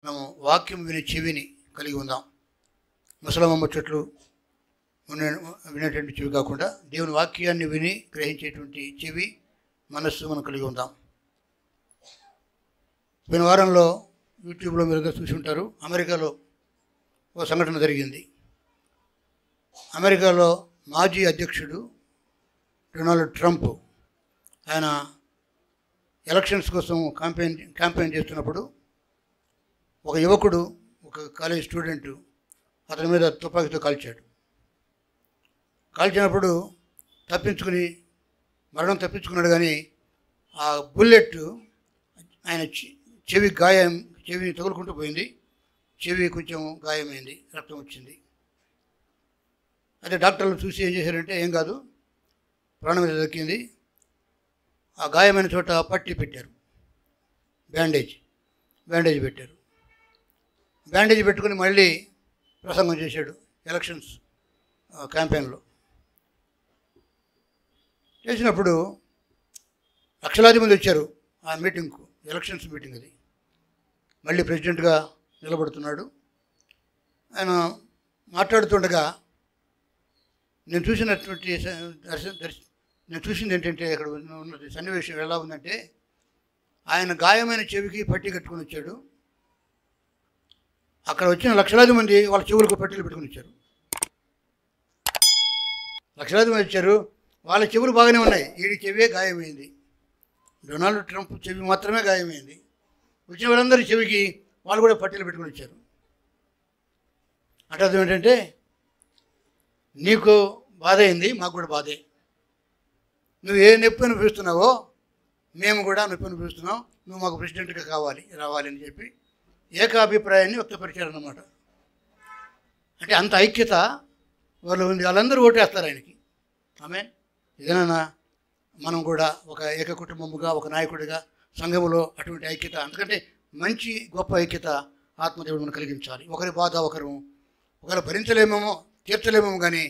మనము వాక్యం వినే చెవిని కలిగి ఉందాం. ముసలమ్మ ముచ్చట్లు వినేటువంటి చెవి కాకుండా దేవుని వాక్యాన్ని విని గ్రహించేటువంటి చెవి, మనస్సు మనం కలిగి ఉందాం. పోయిన వారంలో యూట్యూబ్లో మీరు చూసి ఉంటారు, అమెరికాలో ఒక సంఘటన జరిగింది. అమెరికాలో మాజీ అధ్యక్షుడు డొనాల్డ్ ట్రంప్ ఆయన ఎలక్షన్స్ కోసం క్యాంపెయిన్ చేస్తున్నప్పుడు ఒక యువకుడు, ఒక కాలేజ్ స్టూడెంట్ అతని మీద తుపాకీతో కాల్చినప్పుడు మరణం తప్పించుకున్నాడు. కానీ ఆ బుల్లెట్ ఆయన చెవిని తగులుకుంటూ పోయింది. చెవి కొంచెం గాయమైంది, రక్తం వచ్చింది. అయితే డాక్టర్లు చూసి ఏం చేశారంటే, ఏం కాదు, ప్రాణం మీద దక్కింది. ఆ గాయమైన చోట పట్టి పెట్టారు, బ్యాండేజ్ పెట్టారు. బ్యాండేజ్ పెట్టుకుని మళ్ళీ ప్రసంగం చేశాడు ఎలక్షన్స్ క్యాంపెయిన్లో. చేసినప్పుడు లక్షలాది మంది వచ్చారు ఆ మీటింగ్కు, ఎలక్షన్స్ మీటింగ్ అది. మళ్ళీ ప్రెసిడెంట్గా నిలబడుతున్నాడు. ఆయన మాట్లాడుతుండగా నేను చూసింది ఏంటంటే, అక్కడ ఉన్నది సన్నివేశం ఎలా ఉందంటే, ఆయన గాయమైన చెవికి పట్టి కట్టుకుని వచ్చాడు. అక్కడ వచ్చిన లక్షలాది మంది వాళ్ళ చెవులకు పట్టీలు పెట్టుకుని వచ్చారు. లక్షలాది మంది వచ్చారు, వాళ్ళ చెవులు బాగానే ఉన్నాయి, వీడి చెవే గాయమైంది. డొనాల్డ్ ట్రంప్ చెవి మాత్రమే గాయమైంది. వచ్చిన వాళ్ళందరి చెవికి వాళ్ళు కూడా పట్టీలు పెట్టుకుని వచ్చారు. అంటే అర్థం ఏంటంటే, నీకు బాధ అయింది, మాకు కూడా బాధే. నువ్వు ఏ నొప్పి అనిపిస్తున్నావో మేము కూడా నొప్పి అనిపిస్తున్నాం, నువ్వు మాకు ప్రెసిడెంట్గా రావాలి అని చెప్పి ఏకాభిప్రాయాన్ని వ్యక్తపరిచారన్నమాట. అంటే అంత ఐక్యత వాళ్ళు ఉంది. వాళ్ళందరూ ఓటేస్తారు ఆయనకి. ఆమేన్. ఇదేనా మనం కూడా ఒక ఏక కుటుంబముగా, ఒక నాయకుడిగా సంఘములో అటువంటి ఐక్యత, ఎందుకంటే మంచి గొప్ప ఐక్యత ఆత్మదేవుడు మనం కలిగించాలి. ఒకరి బాధ ఒకరు భరించలేమేమో, తీర్చలేమేమో, కానీ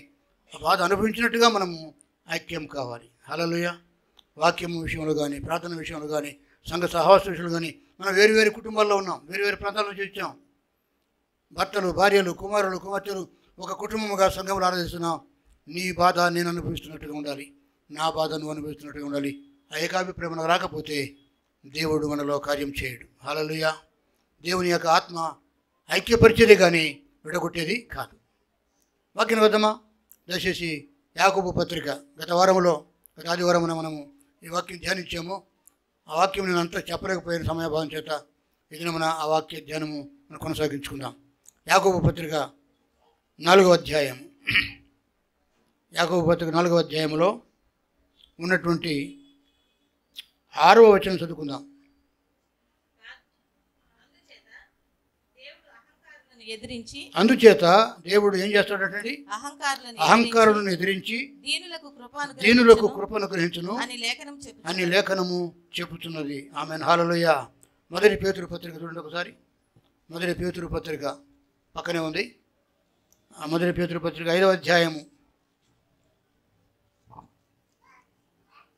ఆ బాధ అనుభవించినట్టుగా మనము ఐక్యం కావాలి. హల్లెలూయా. వాక్యం విషయంలో కానీ, ప్రార్థన విషయంలో కానీ, సంఘ సహవాస విషయంలో కానీ మనం వేరు కుటుంబాల్లో ఉన్నాం, వేరు ప్రాంతాల నుంచి వచ్చాం. భర్తలు, భార్యలు, కుమారులు, కుమార్తెలు ఒక కుటుంబముగా సంఘంలో ఆరాధిస్తున్నాం. నీ బాధ నేను అనుభవిస్తున్నట్టుగా ఉండాలి, నా బాధ నువ్వు అనుభవిస్తున్నట్టుగా ఉండాలి. ఆ ఏకాభిప్రాయం మనకు రాకపోతే దేవుడు మనలో కార్యం చేయడు. హల్లెలూయా. దేవుని యొక్క ఆత్మ ఐక్యపరిచేదే కానీ విడగొట్టేది కాదు. వాక్యం వద్దమా? దయచేసి యాకోబు పత్రిక గత ఆదివారమున మనము ఈ వాక్యం ధ్యానించాము. ఆ వాక్యం నేను అంతా చెప్పలేకపోయిన సమయభావం చేత ఇది మన ఆ వాక్య ధ్యానము మనం కొనసాగించుకుందాం. యాకోబు పత్రిక 4వ అధ్యాయం, యాకోబు పత్రిక 4వ అధ్యాయంలో ఉన్నటువంటి 6వ వచనం చదువుకుందాం. అందుచేత దేవుడు ఏం చేస్తాడంటే, అహంకారులను ఎదిరించి దీనులకు కృపను గ్రహించును అని లేఖనము చెబుతున్నది. ఆమెన్. హల్లెలూయా. మొదటి పేతురు పత్రిక చూడండి ఒకసారి. మొదటి పేతురు పత్రిక పక్కనే ఉంది. ఆ మొదటి పేతురు పత్రిక 5వ అధ్యాయము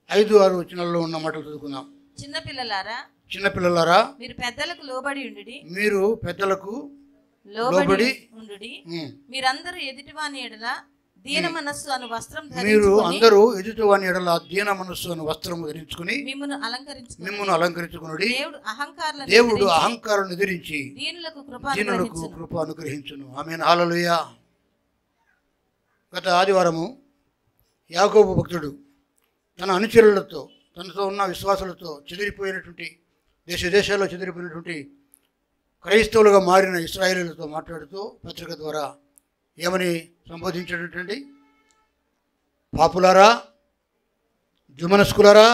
5-6 వచనాల్లో ఉన్న మాటలు చదువుకుందాం. చిన్నపిల్లలారా మీరు పెద్దలకు లోబడి ఉండుడి. మీరందరూ ఎదుటివాని ఎడల దీన మనస్సు అను వస్త్రము ధరించుకుని మిమ్మును అలంకరించుకునుడి. దేవుడు అహంకారాలను ఎదిరించి దీనులకు కృప అనుగ్రహించును. ఆమేన్. హల్లెలూయా. గత ఆదివారము యాకోబు భక్తుడు తన అనుచరులతో, తనతో ఉన్న విశ్వాసులతో చెదిరిపోయినటువంటి దేశాల్లో చెదిరిపోయినటువంటి క్రైస్తవులుగా మారిన ఇశ్రాయేలీయులతో మాట్లాడుతూ పత్రిక ద్వారా ఏమని సంబోధించేటటువంటి, పాపులారా, ద్విమనస్కులారా,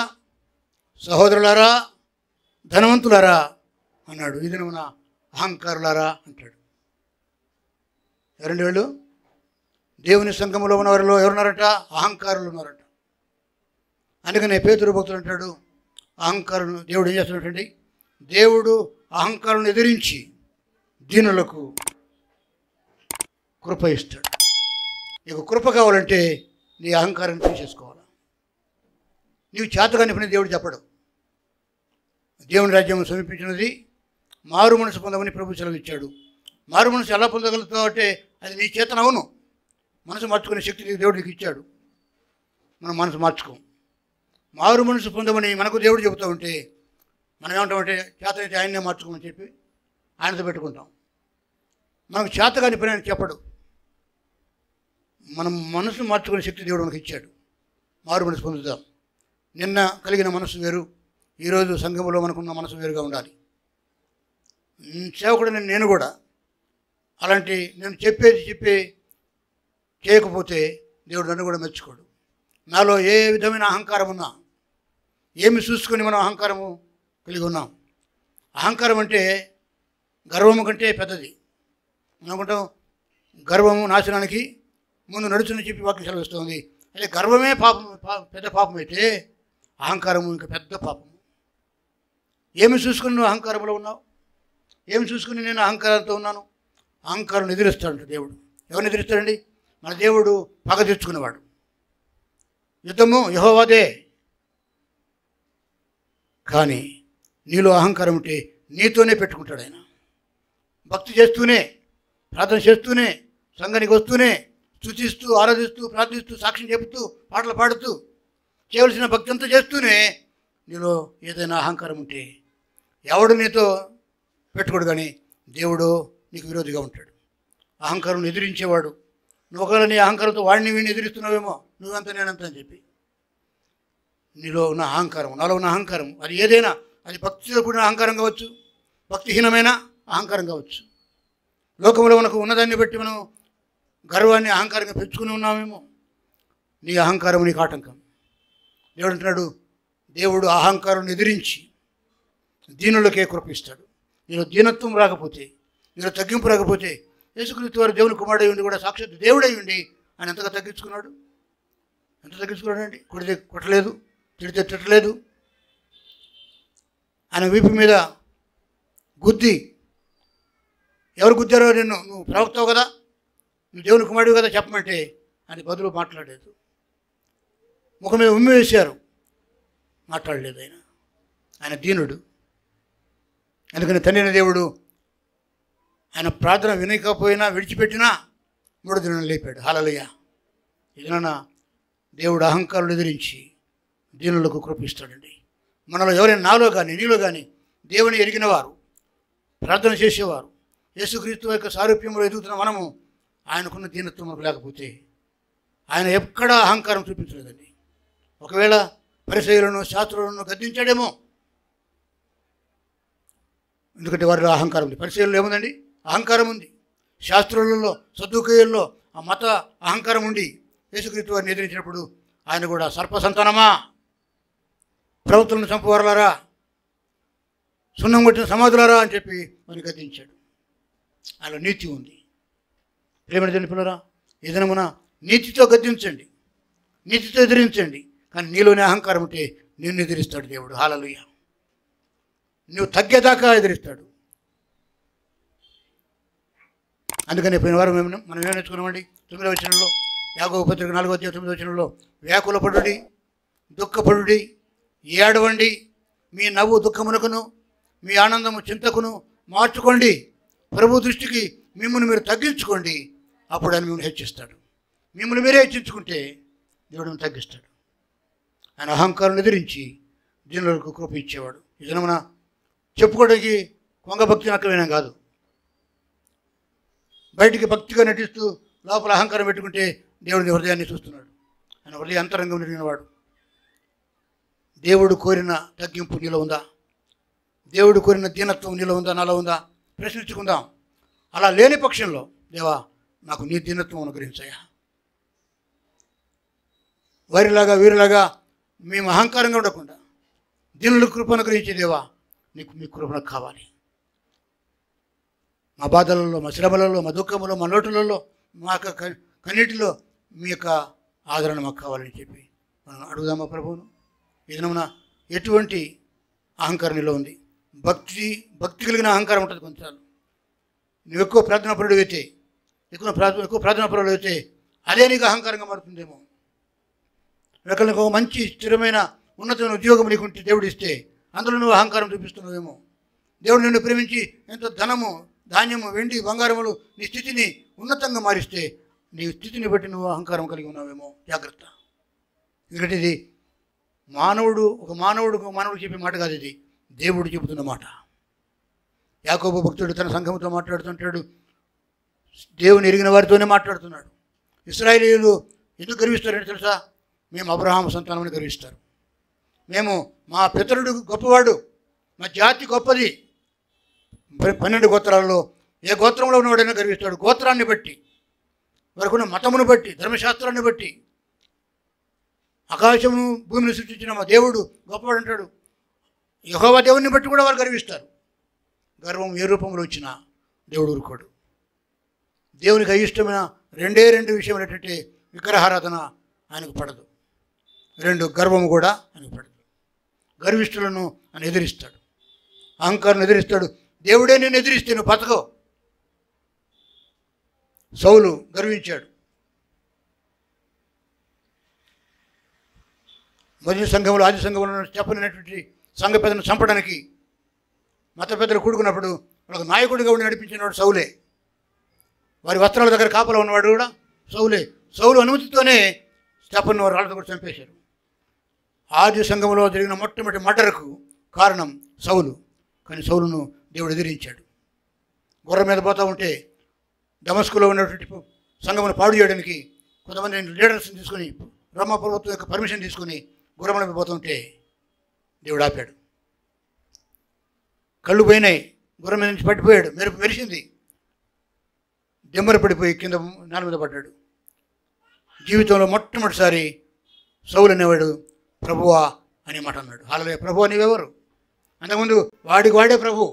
సహోదరులారా, ధనవంతులారా అన్నాడు. ఇది మన అహంకారులారా అంటాడు. ఎవరండి వాళ్ళు? దేవుని సంఘములో ఉన్న వారిలో ఎవరున్నారట? అహంకారులు ఉన్నారట. అందుకనే పేతురు భక్తులు అంటాడు, అహంకారులు దేవుడు ఏం చేస్తున్నట్టండి, దేవుడు అహంకారాన్ని ఎదిరించి దీనులకు కృప ఇస్తాడు. నీకు కృప కావాలంటే నీ అహంకారాన్ని తీసేసుకోవాలి. నీవు చేతగాని పని దేవుడు చెప్పడు. దేవుని రాజ్యం సమీపించినది, మారు మనసు పొందమని ప్రభు సెలవు ఇచ్చాడు. మారు మనసు ఎలా పొందగలుగుతావు అంటే అది నీ చేతన అవును. మనసు మార్చుకునే శక్తి దేవుడు నీకు ఇచ్చాడు. మనం మనసు మార్చుకోం. మారు మనసు పొందమని మనకు దేవుడు చెబుతూ ఉంటే మనం ఏమంటామంటే చేతనైతే ఆయన్నే మార్చుకోమని చెప్పి ఆయనతో పెట్టుకుంటాం. మనకు చేత కాని పని ఆయన చెప్పడు. మనం మనసు మార్చుకునే శక్తి దేవుడు మనకు ఇచ్చాడు. మారు మనసు పొందుతాం. నిన్న కలిగిన మనసు వేరు, ఈరోజు సంఘంలో మనకున్న మనసు వేరుగా ఉండాలి. సేవకుడు నేను కూడా అలాంటి నేను చెప్పి చేయకపోతే దేవుడు నన్ను కూడా మెచ్చుకోడు. నాలో ఏ విధమైన అహంకారం ఉన్నా, ఏమి చూసుకొని మనం అహంకారము కలిగి ఉన్నాం. అహంకారం అంటే గర్వము కంటే పెద్దది. మనం అనుకుంటాం గర్వము నాశనానికి ముందు నడుచుని చెప్పి వాక్యం సెలవిస్తుంది. అయితే గర్వమే పాపం, పెద్ద పాపం అయితే అహంకారము ఇంకా పెద్ద పాపము. ఏమి చూసుకుని నువ్వు అహంకారంలో ఉన్నావు? ఏమి చూసుకుని నేను అహంకారంతో ఉన్నాను? అహంకారం ఎదిరిస్తాడు దేవుడు. ఎవరిని ఎదిరిస్తాడండి? మన దేవుడు పగ తెచ్చుకునేవాడు. యుద్ధము యెహోవాదే. కానీ నీలో అహంకారం ఉంటే నీతోనే పెట్టుకుంటాడు ఆయన. భక్తి చేస్తూనే, ప్రార్థన చేస్తూనే, సంఘానికి వస్తూనే, స్తుతిస్తూ, ఆరాధిస్తూ, ప్రార్థిస్తూ, సాక్ష్యం చెబుతూ, పాటలు పాడుతూ, చేయవలసిన భక్తి అంతా చేస్తూనే నీలో ఏదైనా అహంకారం ఉంటే ఎవడు నీతో పెట్టుకోడు, కానీ దేవుడు నీకు విరోధిగా ఉంటాడు. అహంకారం ఎదిరించేవాడు. నువ్వు ఒకవేళ నీ అహంకారంతో వాడిని వీడిని ఎదిరిస్తున్నావేమో, నువ్వంత నేనంత అని చెప్పి. నీలో ఉన్న అహంకారం, నాలో ఉన్న అహంకారం అది ఏదైనా, అది భక్తితో కూడిన అహంకారం కావచ్చు, భక్తిహీనమైన అహంకారం కావచ్చు. లోకంలో మనకు ఉన్నదాన్ని బట్టి మనం గర్వాన్ని అహంకారంగా పెంచుకుని ఉన్నామేమో. నీ అహంకారం నీకు ఆటంకం. దేవుడు అంటున్నాడు, దేవుడు అహంకారం ఎదిరించి దీనులకే కృపిస్తాడు. నీలో దీనత్వం రాకపోతే, నీలో తగ్గింపు రాకపోతే, యేసుక్రీస్తు వారు దేవుని కుమారుడై ఉండి కూడా సాక్షాత్ దేవుడై ఉండి ఆయన ఎంతగా తగ్గించుకున్నాడు. ఎంత తగ్గించుకున్నాడండి? కొడితే కొట్టలేదు, తిడితే తిట్టలేదు. ఆయన వీపు మీద గుద్ది, ఎవరు గుద్దారో నిన్ను, నువ్వు ప్రవక్తావు కదా, నువ్వు దేవుని కుమారుడు కదా చెప్పమంటే ఆయన బదులు మాట్లాడలేదు. ముఖం మీద ఉమ్మి వేశారు, మాట్లాడలేదు. ఆయన దీనుడు. అందుకని తండ్రి దేవుడు ఆయన ప్రార్థన వినకపోయినా, విడిచిపెట్టినా 3 దినాలు లేపాడు. హల్లెలూయా. ఇదన దేవుడు అహంకారులు ఎదిరించి దీనులకు కృపిస్తాడండి. మనలో ఎవరైనా, నాలో కానీ నీలో కానీ దేవుని ఎరిగిన వారు, ప్రార్థన చేసేవారు, యేసుక్రీస్తు యొక్క సారూప్యంలో ఎదుగుతున్న మనము ఆయనకున్న దీనత్వం మనకు లేకపోతే ఆయన ఎక్కడా అహంకారం చూపించలేదండి. ఒకవేళ పరిసయ్యులను, శాస్త్రులను గద్దించాడేమో, ఎందుకంటే వారిలో అహంకారం ఉంది. పరిసయ్యుల్లో ఏముందండి? అహంకారం ఉంది. శాస్త్రులలో, సద్దుకయ్యుల్లో ఆ మత అహంకారం ఉండి యేసుక్రీస్తు వారిని ఎదిరించినప్పుడు ఆయన కూడా సర్పసంతానమా, ప్రవక్తలను చంపువారలారా, సున్నం కొట్టిన సమాధులారా అని చెప్పి వారిని గద్దించాడు. ఆయన నీతి ఉంది. ప్రేమ పిల్లరా, ఈ దినమున నీతితో గద్దించండి, నీతితో ఎదిరించండి. కానీ నీలోనే అహంకారం ఉంటే నిన్ను ఎదిరిస్తాడు దేవుడు. హల్లెలూయా. నువ్వు తగ్గేదాకా ఎదిరిస్తాడు. అందుకని పోయిన వారం మనం ఏం నేర్చుకున్నామండి? 9వ వచనంలో, యాకోబు పత్రిక 4వ అధ్యాయం 9వ వచనంలో, వ్యాకులపడుడి, దుఃఖపడుడి, ఏడవండి, మీ నవ్వు దుఃఖమునకును మీ ఆనందము చింతకును మార్చుకోండి. ప్రభు దృష్టికి మిమ్మల్ని మీరు తగ్గించుకోండి, అప్పుడు ఆయన మిమ్మల్ని హెచ్చిస్తాడు. మిమ్మల్ని మీరే హెచ్చించుకుంటే దేవుడు తగ్గిస్తాడు. ఆయన అహంకారం ఎదిరించి దీనులకు కృప ఇచ్చేవాడు. ఈ దినమున చెప్పుకోవడానికి కొంగ భక్తి నక్కలేనా కాదు. బయటికి భక్తిగా నటిస్తూ లోపల అహంకారం పెట్టుకుంటే దేవుడి హృదయాన్ని చూస్తున్నాడు. ఆయన హృదయ అంతరంగం నిలిగినవాడు. దేవుడు కోరిన తగ్గింపు నీలో ఉందా? దేవుడు కోరిన దీనత్వం నీలో ఉందా, నాలో ఉందా? ప్రశ్నించుకుందాం. అలా లేని పక్షంలో, దేవా నాకు నీ దీనత్వం అనుగ్రహించయ్యా. వారిలాగా వీరిలాగా మేము అహంకారంగా ఉండకుండా దీనులకు కృప అనుగ్రహించే దేవా, నీకు మీ కృప నాకు కావాలి. మా బాధలలో, మా శ్రమలలో, మా దుఃఖములో, మా లోటులలో, మా యొక్క కన్నీటిలో మీ యొక్క ఆదరణ మాకు కావాలని చెప్పి మనం అడుగుదామా ప్రభువును? ఈ దినమున ఎటువంటి అహంకారం నీలో ఉంది? భక్తి కలిగిన అహంకారం ఉంటుంది. కొంచెం నువ్వు ఎక్కువ ప్రార్థనాపరుడు అయితే, ఎక్కువ ప్రార్థనాపరుడు అయితే అదే నీకు అహంకారంగా మారుతుందేమో. ఒకరికి ఒక మంచి స్థిరమైన ఉన్నతమైన ఉద్యోగం నీకుంటే దేవుడు ఇస్తే అందులో నువ్వు అహంకారం చూపిస్తున్నావేమో. దేవుడు నిన్ను ప్రేమించి ఎంతో ధనము, ధాన్యము, వెండి, బంగారములు నీ స్థితిని ఉన్నతంగా మారిస్తే నీ స్థితిని బట్టి నువ్వు అహంకారం కలిగి ఉన్నావేమో, జాగ్రత్త. ఎందుకంటే ఇది ఒక మానవుడు చెప్పే మాట కాదు, ఇది దేవుడు చెబుతున్న మాట. యాకోబు భక్తుడు తన సంఘంతో మాట్లాడుతుంటాడు, దేవుని ఎరిగిన వారితోనే మాట్లాడుతున్నాడు. ఇశ్రాయేలీయులు ఎందుకు గర్విస్తారంటే తెలుసా? మేము అబ్రహాము సంతానమని గర్విస్తారు. మేము మా పితరుడు గొప్పవాడు, మా జాతి గొప్పది. 12 గోత్రాలలో ఏ గోత్రంలో ఉన్నవాడైనా గర్విస్తాడు. గోత్రాన్ని బట్టి, వరకున్న మతమును బట్టి, ధర్మశాస్త్రాన్ని బట్టి. ఆకాశమును భూమిని సృష్టించిన మా దేవుడు గొప్పవాడు అంటాడు. యెహోవా దేవుని బట్టి కూడా వారు గర్విస్తారు. గర్వం ఏ రూపంలో వచ్చినా దేవుడు ఊరుకోడు. దేవునికి అయిష్టమైన రెండు విషయం ఏంటంటే విగ్రహారాధన ఆయనకు పడదు, 2 గర్వము కూడా ఆయనకు పడదు. గర్విష్ఠులను ఆయన ఎదిరిస్తాడు, అహంకారం ఎదిరిస్తాడు. దేవుడే నేను ఎదిరిస్తే నువ్వు బతకవు. సౌలు గర్వించాడు. మొదటి సంఘంలో, ఆది సంఘంలో చెప్పనటువంటి సంఘ పెద్దను చంపడానికి మత పెద్దలు కూడుకున్నప్పుడు వాళ్ళకు నాయకుడిగా ఉండి నడిపించినవాడు సౌలే. వారి వస్త్రాల దగ్గర కాపలా ఉన్నవాడు కూడా సౌలే. సౌలు అనుమతితోనే స్టెఫను రాళ్ళతో కూడా చంపేశారు. ఆది సంఘంలో జరిగిన మొట్టమొదటి మర్డర్కు కారణం సౌలు. కానీ సౌలును దేవుడు ఎదిరించాడు. గుర్రం మీద పోతూ ఉంటే దమస్కులో ఉన్నటువంటి సంఘమును పాడు చేయడానికి కొంతమంది లీడర్స్ని తీసుకొని, రోమ ప్రభుత్వం యొక్క పర్మిషన్ తీసుకొని గుర్రముల మీద పోతుంటే దేవుడు ఆపాడు. కళ్ళు పోయినాయి, గుర్రం మీద నుంచి పట్టిపోయాడు, మెరుపు మెరిసింది, దెమ్మర పడిపోయి కింద నేల మీద పడ్డాడు. జీవితంలో మొట్టమొదటిసారి సౌలు అనేవాడు ప్రభువా అనే మాట అన్నాడు. హల్లెలూయా. ప్రభువా నీవెవరు? అంతకుముందు వాడే ప్రభు.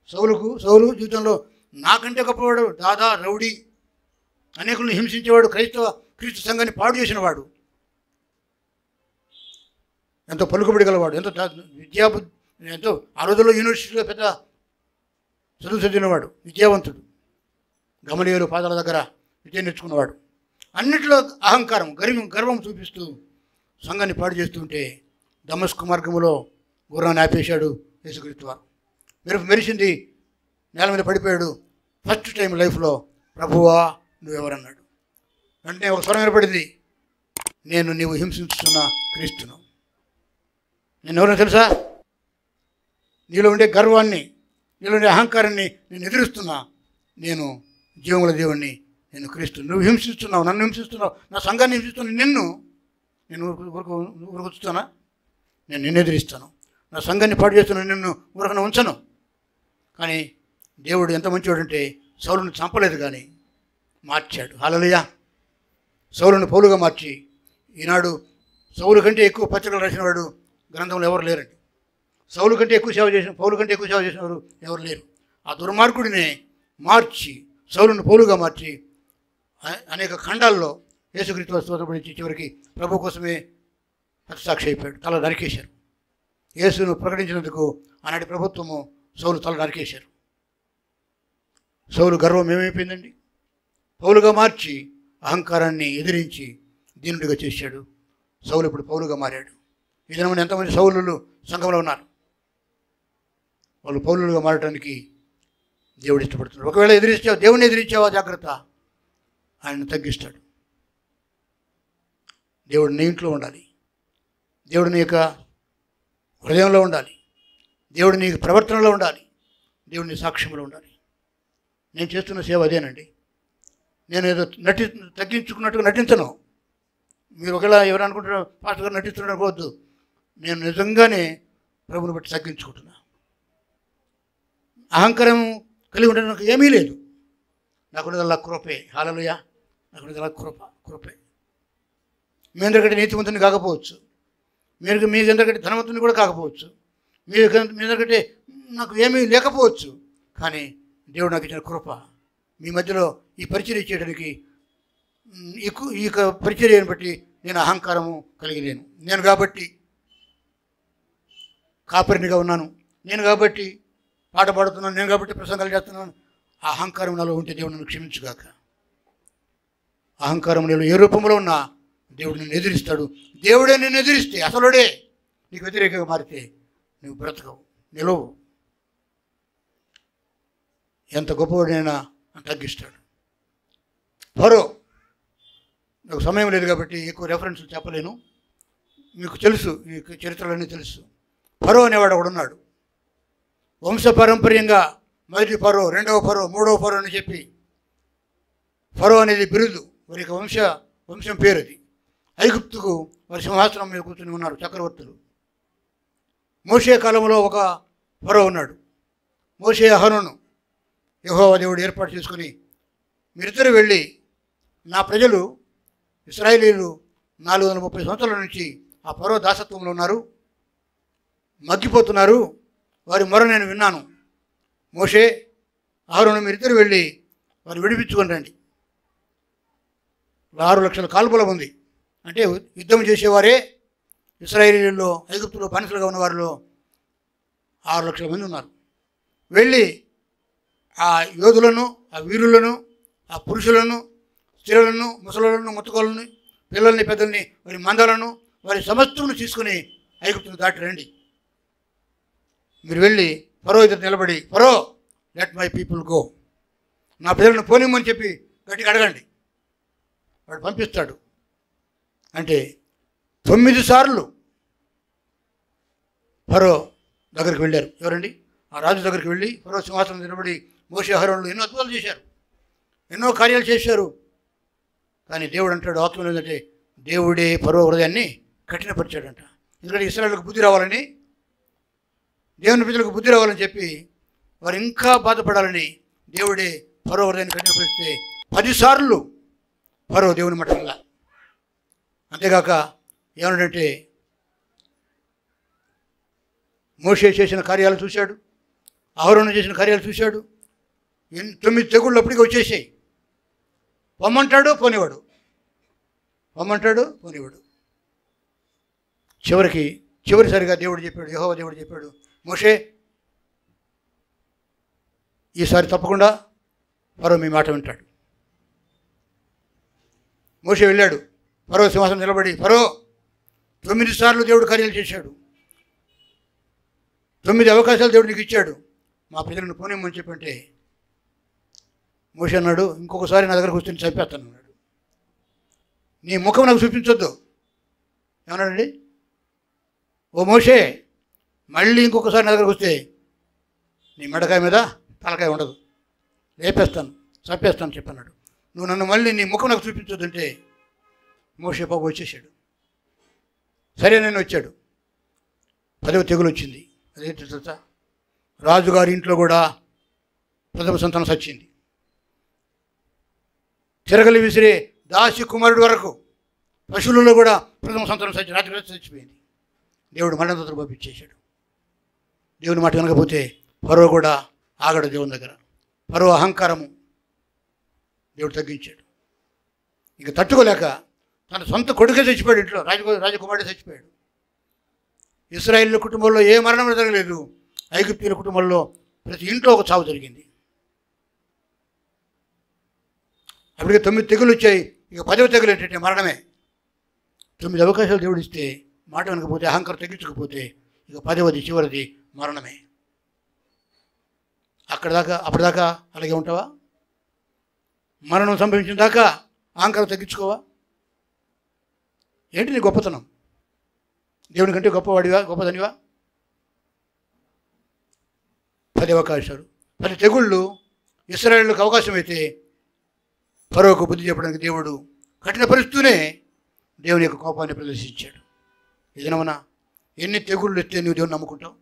సౌలు జీవితంలో నాకంటే గొప్పవాడు, దాదా, రౌడీ, అనేకులను హింసించేవాడు, క్రీస్తు సంఘాన్ని పాడు చేసినవాడు, ఎంతో పలుకుబడి గలవాడు, ఎంతో ఆ రోజుల్లో యూనివర్సిటీలో పెద్ద చదువు చదివినవాడు, విద్యావంతుడు, గమనీయులు పాదాల దగ్గర విద్య నేర్చుకున్నవాడు. అన్నిట్లో అహంకారం, గర్వం చూపిస్తూ సంఘాన్ని పాడు చేస్తుంటే దమస్కు మార్గంలో గుర్రాన్ని ఆపేశాడు యేసుక్రీస్తు వారు. మెరుపు మెరిసింది, నేల మీద పడిపోయాడు. ఫస్ట్ టైం లైఫ్లో ప్రభువా నువ్వెవరన్నాడు. వెంటనే ఒక స్వరం ఏర్పడింది, నీవు హింసిస్తున్న క్రీస్తును. నేను ఎవరో తెలుసా? నీలో ఉండే గర్వాన్ని, నీలో ఉండే అహంకారాన్ని నేను ఎదురుస్తున్నా. నేను జీవముల దేవుణ్ణి, నేను క్రీస్తు. నువ్వు హింసిస్తున్నావు, నన్ను హింసిస్తున్నావు, నా సంఘాన్ని హింసిస్తున్నావు. నేను ఉరకొచ్చుతానా? నేను నిన్ను ఎదిరిస్తాను. నా సంఘాన్ని పాడు చేస్తున్నాను, నిన్ను ఊరకన ఉంచను. కానీ దేవుడు ఎంత మంచివాడంటే సౌలును చంపలేదు, కానీ మార్చాడు. హల్లెలూయా. సౌలును పౌలుగా మార్చి, ఈనాడు సౌలు కంటే ఎక్కువ పత్రికలు రాసినవాడు గ్రంథంలో ఎవరు లేరండి. పౌలు కంటే ఎక్కువ సేవ చేసినవారు ఎవరు లేరు. ఆ దుర్మార్గుడిని మార్చి, సౌలును పౌలుగా మార్చి అనేక ఖండాల్లో యేసుక్రీస్తు స్తోత్రపడించి చివరికి ప్రభు కోసమే హతసాక్షి అయిపోయాడు. తల నరికేశారు. యేసును ప్రకటించినందుకు ఆనాటి ప్రభుత్వము సౌలు తల నరికేశారు. సౌలు గర్వం ఏమైపోయిందండి? పౌలుగా మార్చి అహంకారాన్ని ఎదిరించి దీనుడిగా చేశాడు. సౌలు ఇప్పుడు పౌలుగా మారాడు. ఈ దినమున ఎంతమంది సౌలులు సంఘంలో ఉన్నారు. వాళ్ళు పౌలులుగా మారడానికి దేవుడు ఇష్టపడుతున్నాడు. ఒకవేళ దేవుడిని ఎదిరించావా జాగ్రత్త, ఆయన తగ్గిస్తాడు. దేవుడు నీ ఇంట్లో ఉండాలి, దేవుడు నీ యొక్క హృదయంలో ఉండాలి, దేవుడు నీ ప్రవర్తనలో ఉండాలి, దేవుడు నీ సాక్ష్యంలో ఉండాలి. నేను చేస్తున్న సేవ అదేనండి. నేను ఏదో తగ్గించుకున్నట్టుగా నటించను. మీరు ఒకవేళ ఎవరు అనుకుంటున్నారు పాస్టర్ గారు నటిస్తున్నారు అనుకోవద్దు. నేను నిజంగానే ప్రభుని బట్టి తగ్గించుకుంటున్నా. అహంకారం కలిగి ఉంటే నాకు ఏమీ లేదు. నాకున్నదల్లా కృపే. హల్లెలూయా. నాకున్నదల్లా కృపే. మీ అందరికంటే నీతివంతుని కాకపోవచ్చు, మీ అందరికంటే ధనవంతుని కూడా కాకపోవచ్చు, మీ అందరికంటే నాకు ఏమీ లేకపోవచ్చు, కానీ దేవుడు నాకు ఇచ్చిన కృప మీ మధ్యలో ఈ పరిచర్య చేయడానికి, ఈ పరిచర్యను బట్టి నేను అహంకారము కలిగి లేను. నేను కాబట్టి కాపరినిగా ఉన్నాను, నేను కాబట్టి పాట పాడుతున్నాను, నేను కాబట్టి ప్రసంగాలు చేస్తున్నాను. ఆ అహంకారం నాలో ఉంటే దేవుడు నన్ను క్షమించుగాక. అహంకారం నేను ఏ రూపంలో ఉన్నా దేవుడు నిన్ను ఎదిరిస్తాడు. దేవుడే నిన్ను ఎదిరిస్తే, అసలుడే నీకు వ్యతిరేకంగా మారితే నువ్వు బ్రతకవు, నిలవు. ఎంత గొప్పవాడినైనా తగ్గిస్తాడు. ఫరో, నాకు సమయం లేదు కాబట్టి ఎక్కువ రెఫరెన్స్లు చెప్పలేను, మీకు తెలుసు, ఈ చరిత్రలన్నీ తెలుసు. ఫరో అనేవాడు ఒకడున్నాడు. వంశపారంపర్యంగా మొదటి ఫరో, రెండవ ఫరో, మూడవ ఫరో అని చెప్పి, ఫరో అనేది బిరుదు, వారి వంశం పేరు అది. ఐగుప్తుకు వారి సింహాసనం మీద కూర్చొని ఉన్నారు చక్రవర్తులు. మోషే కాలంలో ఒక ఫరో ఉన్నాడు. మోషే అహరోను యెహోవా దేవుడు ఏర్పాటు చేసుకుని, మీరిద్దరు వెళ్ళి నా ప్రజలు ఇశ్రాయేలీయులు 430 సంవత్సరాల నుంచి ఆ ఫరో దాసత్వంలో ఉన్నారు, మగ్గిపోతున్నారు, వారి మొర నేను విన్నాను. మోషే అహరోను మీరిద్దరు వెళ్ళి వారు విడిపించుకొని రండి. 6 లక్షల కాల్బలం ఉంది, అంటే యుద్ధం చేసేవారే ఇశ్రాయేలీయుల్లో ఐగుప్తులో బానిసలుగా ఉన్న వారిలో 6 లక్షల మంది ఉన్నారు. వెళ్ళి ఆ యోధులను, ఆ వీరులను, ఆ పురుషులను, స్త్రీలను, ముసలులను, ముత్తకోలను, పిల్లల్ని, పెద్దల్ని, వారి మందలను, వారి సమస్తమును తీసుకుని ఐగుప్తును దాటి రండి. మీరు వెళ్ళి ఫరో ఎదురు నిలబడి, ఫరో లెట్ మై పీపుల్ గో, నా ప్రజలను పోనిమ్మని చెప్పి గట్టిగా అడగండి, వాడు పంపిస్తాడు. అంటే 9 సార్లు ఫరో దగ్గరికి వెళ్ళారు. ఎవరండి? ఆ రాజు దగ్గరికి వెళ్ళి ఫరో సింహాసనం నిలబడి మోషే అహరోనులు ఎన్నో అద్భుతాలు చేశారు, ఎన్నో కార్యాలు చేశారు. కానీ దేవుడు అంటాడు, వాక్యం ఏంటంటే దేవుడే ఫరో హృదయాన్ని కఠినపరిచాడంట. ఎందుకంటే ఇశ్రాయేలుకు బుద్ధి రావాలని, దేవుని ప్రజలకు బుద్ధి రావాలని చెప్పి వారు ఇంకా బాధపడాలని దేవుడే ఫరో హృదయాన్ని కఠినపరిస్తే 10 సార్లు ఫరో దేవుని మాట వినలా. అంతేగాక ఏమన్నాడంటే, మోషే చేసిన కార్యాలు చూశాడు, అహరోను చేసిన కార్యాలు చూశాడు. 9 తెగుళ్ళు అప్పటికే వచ్చేసాయి. పొమ్మంటాడు పోనివాడు, పొమ్మంటాడు పోనివాడు. చివరిసారిగా దేవుడు చెప్పాడు, యెహోవా దేవుడు చెప్పాడు, మోషే ఈసారి తప్పకుండా ఫరో మీ మాట వింటాడు. మోషే వెళ్ళాడు, ఫరో సింహాసనం నిలబడి, ఫరో 9 సార్లు దేవుడు కార్యాలు చేశాడు, 9 అవకాశాలు దేవుడు నీకు ఇచ్చాడు, మా ప్రజలను పోనిమ్మని చెప్పంటే మోషే అన్నాడు, ఇంకొకసారి నా దగ్గరకు వస్తే చంపేస్తాను అన్నాడు. నీ ముఖం నాకు చూపించొద్దు. ఏమన్నాడండి? ఓ మోషే, మళ్ళీ ఇంకొకసారి నా దగ్గరకు వస్తే నీ మెడకాయ మీద తలకాయ ఉండదు, లేపేస్తాను, చంపేస్తాను చెప్పన్నాడు. నువ్వు నన్ను మళ్ళీ నీ ముఖం నాకు చూపించొద్దంటే మోషే పాపం వచ్చేసాడు. సరే నేను వచ్చాడు. 10వ తెగులు వచ్చింది. అదేంటి తెలుసా? రాజుగారి ఇంట్లో కూడా ప్రథమ సంతానం చచ్చింది. తిరగలి విసిరే దాసి కుమారుడు వరకు పశువులలో కూడా ప్రథమ సంతానం రాత్రి చచ్చిపోయింది. దేవుడు మరణదూతను పంపించేశాడు. దేవుని మాట వినకపోతే ఫరో కూడా ఆగడు దేవుని దగ్గర. ఫరో అహంకారము దేవుడు తగ్గించాడు. ఇక తట్టుకోలేక తన సొంత కొడుకే చచ్చిపోయాడు. ఇంట్లో రాజకుమారుడే చచ్చిపోయాడు. ఇశ్రాయేలు కుటుంబంలో ఏ మరణం జరగలేదు. ఐగుప్తీయుల కుటుంబంలో ప్రతి ఇంట్లో ఒక చావు జరిగింది. అప్పటికే 9 తెగులు వచ్చాయి. ఇక 10వ తెగులు ఏంటంటే మరణమే. 9 అవకాశాలు దేవుడు ఇస్తే మాట వినకపోతే, అహంకారం తగ్గించకపోతే ఇక 10వది చివరిది మరణమే. అప్పటిదాకా అలాగే ఉంటావా? మరణం సంభవించిన దాకా అహంకారం తగ్గించుకోవా? ఏంటి నీ గొప్పతనం? దేవుని కంటే గొప్పవాడివా, గొప్పదనివా? 10 అవకాశాలు, 10 తెగుళ్ళు ఇశ్రాయేలుకు అవకాశం అయితే ఫరోకు బుద్ధి చెప్పడానికి దేవుడు కఠినపరుస్తూనే దేవుని యొక్క కోపాన్ని ప్రదర్శించాడు. ఇదనమన్నా ఎన్ని తెగుళ్ళు ఇస్తే నువ్వు దేవుని నమ్ముకుంటావు?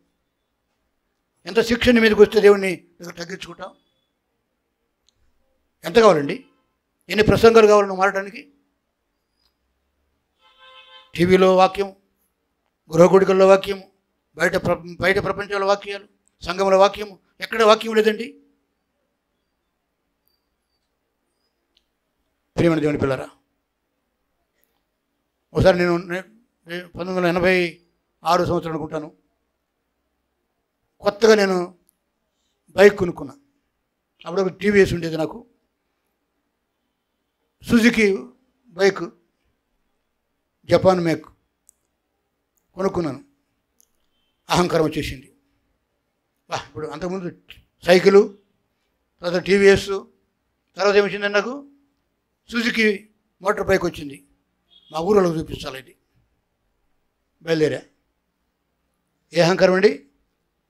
ఎంత శిక్ష నీ మీదకి వస్తే దేవుణ్ణి తగ్గించుకుంటావు? ఎంత కావాలండి? ఎన్ని ప్రసంగాలు కావాలి నువ్వు మారడానికి? టీవీలో వాక్యం, గృహగుడికల్లో వాక్యము, బయట ప్రపంచంలో వాక్యాలు, సంఘంలో వాక్యము, ఎక్కడ వాక్యం లేదండి. ప్రియమైన దేవుని పిల్లరా, ఒకసారి నేను 1986 సంవత్సరం అనుకుంటాను, కొత్తగా నేను బైక్ కొనుక్కున్నా. అప్పుడు ఒక టీవీఎస్ ఉండేది నాకు, సుజుకి బైక్, జపాన్ మేక్ కొనుక్కున్నాను. అహంకారం వచ్చేసింది. ఇప్పుడు అంతకుముందు సైకిలు, తర్వాత టీవీఎస్, తర్వాత ఏమొచ్చిందండి నాకు సుజుకి మోటార్ బైక్ వచ్చింది. మా ఊళ్ళో చూపించాలి ఇది. బయలుదేరా. ఏ అహంకారం అండి,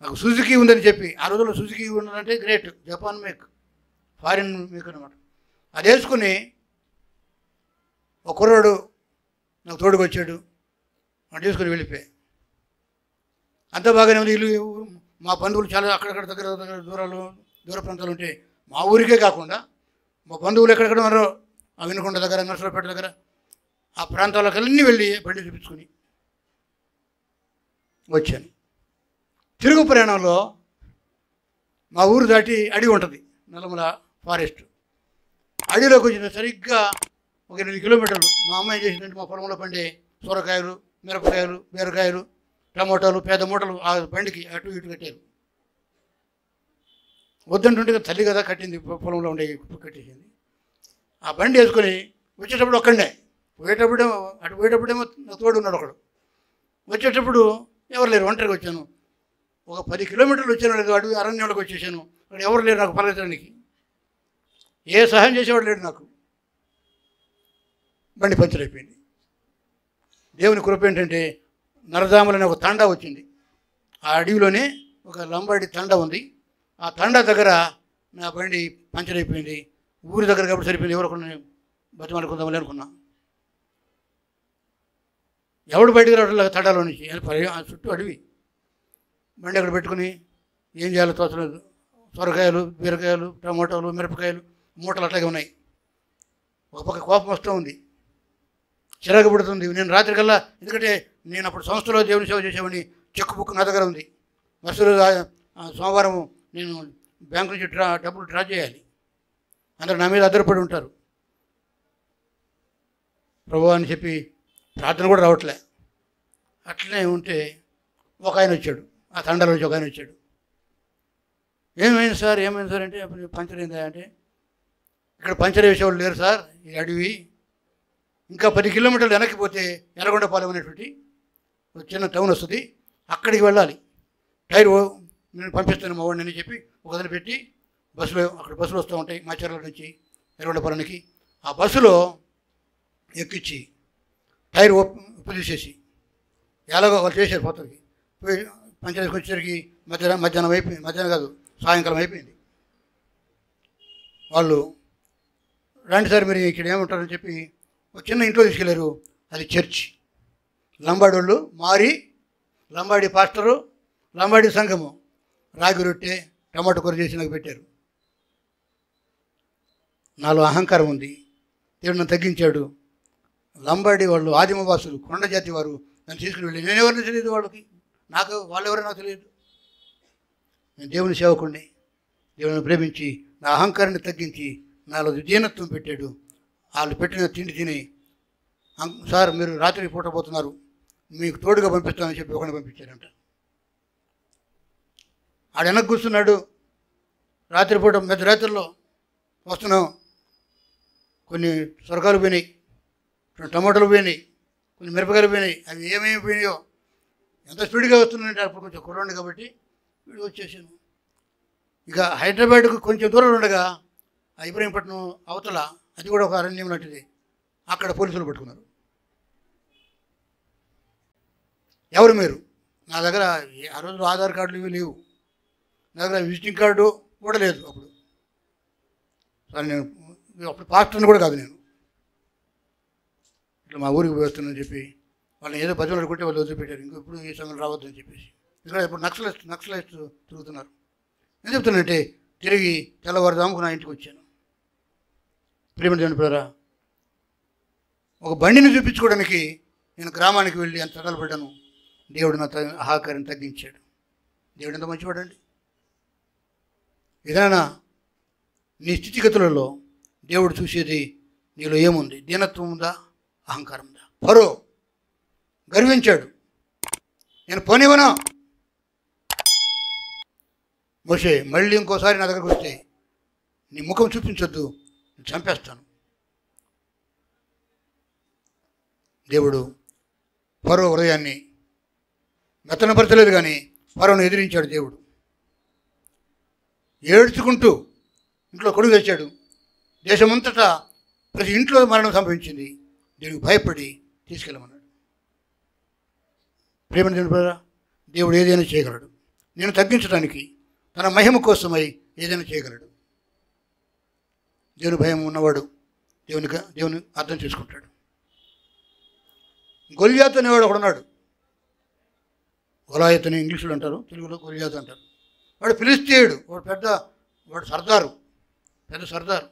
నాకు సుజుకి ఉందని చెప్పి. ఆ రోజుల్లో సుజుకి ఉన్నదంటే great, Japan make, foreign make అనమాట. అది వేసుకుని ఒక కుర్రాడు నాకు తోడుకు వచ్చాడు, వాడు తీసుకుని వెళ్ళిపోయా. అంతా బాగానే ఉంది. ఇల్లు మా బంధువులు చాలా అక్కడక్కడ దగ్గర దగ్గర దూర ప్రాంతాలు ఉంటే మా ఊరికే కాకుండా మా బంధువులు ఎక్కడెక్కడ ఉన్నారో ఆ వినుకొండ దగ్గర, నర్సరావుపేట దగ్గర ఆ ప్రాంతాలకు అన్నీ వెళ్ళి బండి చూపించుకుని వచ్చాను. తిరుగు ప్రయాణంలో మా ఊరు దాటి అడవి ఉంటుంది, నల్లమల ఫారెస్ట్. అడవిలోకి వచ్చిన సరిగ్గా ఒక 8 కిలోమీటర్లు మా అమ్మాయి చేసిందంటే మా పొలంలో పండే సొరకాయలు, మిరపకాయలు, బీరకాయలు, టమోటాలు, పేద మూటలు ఆ బండికి అటు ఇటు కట్టారు. వద్దంటుంటే తల్లి కదా కట్టింది, పొలంలో ఉండే కట్టేసింది. ఆ బండి వేసుకొని వచ్చేటప్పుడు ఒక్కడే, పోయేటప్పుడేమో తోడు ఉన్నాడు ఒకడు. వచ్చేటప్పుడు ఎవరు లేరు, ఒంటరిగా వచ్చాను. ఒక 10 కిలోమీటర్లు వచ్చాను, లేదు అడవి అరణ్యంలోకి వచ్చేసాను. అక్కడ ఎవరు లేరు నాకు పలకడానికి, ఏ సహాయం చేసేవాడు లేడు నాకు. బండి పంచర్ అయిపోయింది. దేవుని కృప ఏంటంటే నరదాములు అనే ఒక తండా వచ్చింది. ఆ అడవిలోనే ఒక లంబాడి తండా ఉంది. ఆ తండా దగ్గర నా బండి పంచర్ అయిపోయింది. ఊరి దగ్గర కాబట్టి సరిపోయింది, ఎవరు కొన్ని బతిమాలుకుందామని అనుకున్నా. ఎవడు బయటకు రావట్లేదు తండాలో నుంచి, చుట్టూ అడవి. బండి అక్కడ పెట్టుకుని ఏం చేయాలో తోచలేదు. సొరకాయలు, బీరకాయలు, టమోటాలు, మిరపకాయలు మూటలు అట్లాగే ఉన్నాయి. ఒక పక్క కోపం వస్తూ ఉంది, చిరాకు పడుతుంది. నేను రాత్రికల్లా, ఎందుకంటే నేను అప్పుడు సంస్థలో దేవుని సేవ చేసేవాడిని, చెక్ బుక్ నా దగ్గర ఉంది. మరుసటి సోమవారం నేను బ్యాంకు నుంచి డబ్బులు డ్రా చేయాలి. అందరూ నా మీద ఆధారపడి ఉంటారు. ప్రభు అని చెప్పి ప్రార్థన కూడా రావట్లే. అట్లనే ఉంటే ఒక ఆయన వచ్చాడు, ఆ తండాలో నుంచి ఒక ఆయన వచ్చాడు. ఏమైంది సార్ అంటే పంచర్ అయిందా అంటే, ఇక్కడ పంచర్ వేసేవాళ్ళు లేరు సార్, ఈ అడవి. ఇంకా 10 కిలోమీటర్లు వెనక్కి పోతే ఎర్రగొండపాలెం అనేటువంటి ఒక చిన్న టౌన్ వస్తుంది, అక్కడికి వెళ్ళాలి. టైర్ నేను పంపిస్తాను మా వాడిని అని చెప్పి ఒక వదిలి పెట్టి అక్కడ బస్సులు వస్తూ ఉంటాయి మాచర్ల నుంచి ఎర్రగొండపాలెంకి. ఆ బస్సులో ఎక్కించి టైర్ ఉప్పు తీసేసి ఎలాగో వాళ్ళు చేశారు. పోతలకి పోయి పంచర్ వచ్చేసరికి మధ్యాహ్నం అయిపోయింది. మధ్యాహ్నం కాదు, సాయంకాలం అయిపోయింది. వాళ్ళు రండి సార్ మీరు ఇక్కడ ఏముంటారని చెప్పి ఒక చిన్న ఇంట్లో తీసుకెళ్ళారు. అది చర్చ్. లంబాడి వాళ్ళు మారి, లంబాడి పాస్టరు, లంబాడి సంఘము రాగి రొట్టె, టమాటో కూర చేసి నాకు పెట్టారు. నాలో అహంకారం ఉంది, దేవుడు నన్ను తగ్గించాడు. లంబాడి వాళ్ళు ఆదిమవాసులు, కొండ జాతి వారు నన్ను తీసుకుని వెళ్ళి, నేను ఎవరిని తెలియదు వాళ్ళకి, నాకు వాళ్ళెవరో నాకు తెలియదు. నేను దేవుని సేవకుడిని. దేవుని ప్రేమించి నా అహంకారాన్ని తగ్గించి నాలో దీనత్వం పెట్టాడు. వాళ్ళు పెట్టిన తిండి తిని, సార్ మీరు రాత్రి పూట పోతున్నారు, మీకు తోడుగా పంపిస్తామని చెప్పి ఒకరిని పంపించారంట. ఆడ వెనక్కి కూర్చున్నాడు. రాత్రిపూట మధ్యరాత్రిలో వస్తున్నాం. కొన్ని సొరకాయలు పోయినాయి, కొన్ని టమాటాలు పోయినాయి, కొన్ని మిరపకాయలు పోయినాయి. అవి ఏమేమి పోయినాయో, ఎంత స్పీడ్గా వస్తున్నాయంటే అప్పుడు కొంచెం కుర్రాండి కాబట్టి వీడు వచ్చేసాను. ఇక హైదరాబాద్కు కొంచెం దూరం ఉండగా ఇబ్రహీంపట్నం అవతల, అది కూడా ఒక అరణ్యం లాంటిది, అక్కడ పోలీసులు పట్టుకున్నారు. ఎవరు మీరు? నా దగ్గర ఆ రోజుల్లో ఆధార్ కార్డులు ఇవి లేవు, నా దగ్గర విజిటింగ్ కార్డు కూడా లేదు అప్పుడు. సరే నేను అప్పుడు పాస్టర్ని కూడా కాదు, నేను ఇట్లా మా ఊరికి వస్తున్నానని చెప్పి వాళ్ళని ఏదో బదులు అడుగుంటే వాళ్ళు వదిలిపెట్టారు. ఇంక ఇప్పుడు ఈ సంఘం రావద్దని చెప్పేసి. ఇక్కడ ఇప్పుడు నక్సలైట్స్ తిరుగుతున్నారు. ఏం చెప్తున్నానంటే తిరిగి తెల్లవారుదాముకు నా ఇంటికి వచ్చాను. ప్రేమ దేవుని పిల్లరా, ఒక బండిని చూపించుకోవడానికి నేను గ్రామానికి వెళ్ళి ఎంత తగలబడ్డాను. దేవుడు నా అహంకారం తగ్గించాడు. దేవుడు ఎంత మంచివాడండి. ఏదైనా నీ స్థితిగతులలో దేవుడు చూసేది నీలో ఏముంది? దీనత్వం ఉందా, అహంకారం ఉందా? ఫరో గర్వించాడు, నేను పోనివ్వను. మోషే మళ్ళీ ఇంకోసారి నా దగ్గరకు వస్తే నీ ముఖం చూపించొద్దు, నేను చంపేస్తాను. దేవుడు ఫరో హృదయాన్ని మెత్తనపరచలేదు, కానీ ఫరోను ఎదిరించాడు. దేవుడు ఏడ్చుకుంటూ ఇంట్లో కొడుకు తెచ్చాడు. దేశమంతటా ప్రతి ఇంట్లో మరణం సంభవించింది. దేవుడికి భయపడి తీసుకెళ్ళమన్నాడు. ప్రేమ దేవుడు, దేవుడు ఏదైనా చేయగలడు. నేను తగ్గించడానికి తన మహిమ కోసమై ఏదైనా చేయగలడు. దేవుని భయం ఉన్నవాడు దేవుని అర్థం చేసుకుంటాడు. గొల్యాతు అనేవాడు ఒకడున్నాడు. గొలాయత్ అని ఇంగ్లీషులో అంటారు, తెలుగులో గొల్యాతు అంటారు. వాడు ఫిలిష్తీయుడు. వాడు సర్దారు, పెద్ద సర్దారు.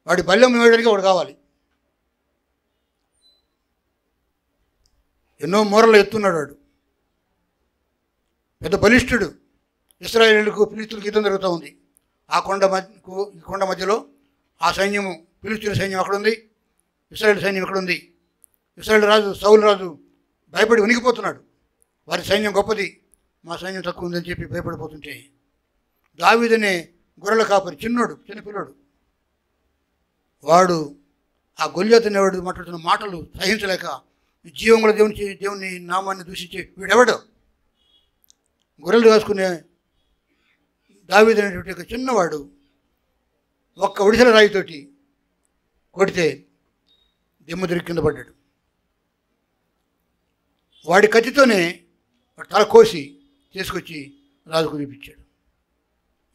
వాడి బల్యం వేయడానికి వాడు కావాలి. ఎన్నో మూరలు ఎత్తున్నాడు వాడు. పెద్ద బలిష్ఠుడు. ఇశ్రాయేలుకు ఫిలిష్తీయులకు యుద్ధం జరుగుతూ ఉంది. ఆ కొండ మధ్యలో ఆ సైన్యము, ఫిలిష్తీయుల సైన్యం అక్కడుంది, ఇశ్రాయేల్ సైన్యం ఇక్కడుంది. ఇశ్రాయేల్ రాజు సౌలు రాజు భయపడి వణికిపోతున్నాడు. వారి సైన్యం గొప్పది, మా సైన్యం తక్కువ ఉందని చెప్పి భయపడిపోతుంటే దావీదునే గొర్రెల కాపరి, చిన్నపిల్లోడు, వాడు ఆ గొల్యాతు అనేవాడు మాట్లాడుతున్న మాటలు సహించలేక జీవంలో దేవుని నామాన్ని దూషించి వీడెవడు, గొర్రెలు కాసుకునే దావీదు అనేటువంటి ఒక చిన్నవాడు ఒక్క ఒడిసెల రాయితోటి కొడితే దిమ్మ కింద పడ్డాడు. వాడి కత్తితోనే వాడు తల కోసి తీసుకొచ్చి రాజుకు చూపించాడు.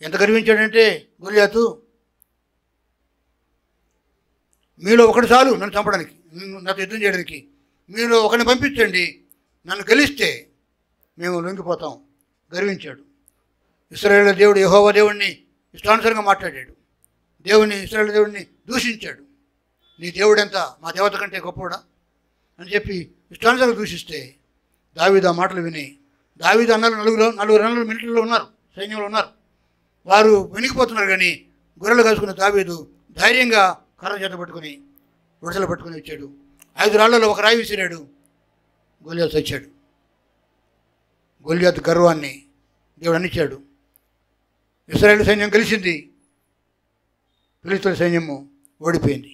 ఎంత గర్వించాడంటే గొల్యాతు, మీలో ఒకటి చాలు నన్ను చంపడానికి, నాతో యుద్ధం చేయడానికి. మీలో ఒకరిని పంపించండి, నన్ను గెలిస్తే మేము లొంగిపోతాం. గర్వించాడు. ఇశ్రాయేలు దేవుడు యెహోవా దేవుడిని ఇష్టానుసారంగా మాట్లాడాడు. ఇశ్రాయేలు దేవుడిని దూషించాడు. నీ దేవుడు ఎంత, మా దేవత కంటే గొప్పవాడా అని చెప్పి ఇష్టానుసారంగా దూషిస్తే దావీదు ఆ మాటలు విని, దావీదు అన్నారు నలుగురు మిలిటరీలో ఉన్నారు, సైన్యంలో ఉన్నారు. వారు వెనికిపోతున్నారు. కానీ గొర్రెలు కాసుకున్న దావీదు ధైర్యంగా కర్ర చేత పట్టుకుని విడతలు పట్టుకుని వచ్చాడు. 5 రాళ్లలో ఒక రాయి విసిరాడు. గొల్యాతు చచ్చాడు. గొల్యాతు గర్వాన్ని దేవుడు అన్నిచ్చాడు. ఇశ్రాయేలు సైన్యం గెలిచింది, ఫిలిష్తీయుల సైన్యము ఓడిపోయింది.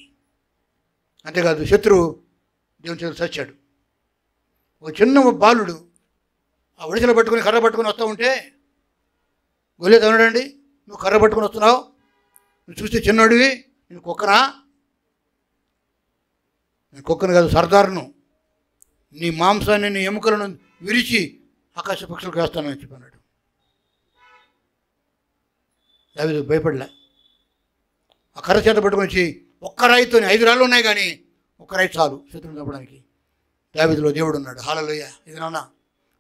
అంతేకాదు శత్రువు దేవుని చేతులు చచ్చాడు. ఒక చిన్న బాలుడు ఆ ఒడిసెలు పట్టుకుని కర్ర పట్టుకుని వస్తూ ఉంటే గొల్యాతు అన్నాడండి, నువ్వు కర్ర పట్టుకుని వస్తున్నావు, నువ్వు చూస్తే చిన్నోడివి, నేను కుక్కనా? నేను కుక్కను కాదు, సర్దారును. నీ మాంసాన్ని, నీ ఎముకలను విరిచి ఆకాశ పక్షులకు వేస్తానని చెప్పన్నాడు. దావీదు భయపడలే. ఆ కర్ర చేత పట్టుకొని వచ్చి ఒక్క రాయితోని 5 రాళ్ళు ఉన్నాయి కానీ ఒక్క రాయి చాలు శత్రువుని చంపడానికి. దావీదులో దేవుడు ఉన్నాడు. హల్లెలూయ. ఇది నాన్న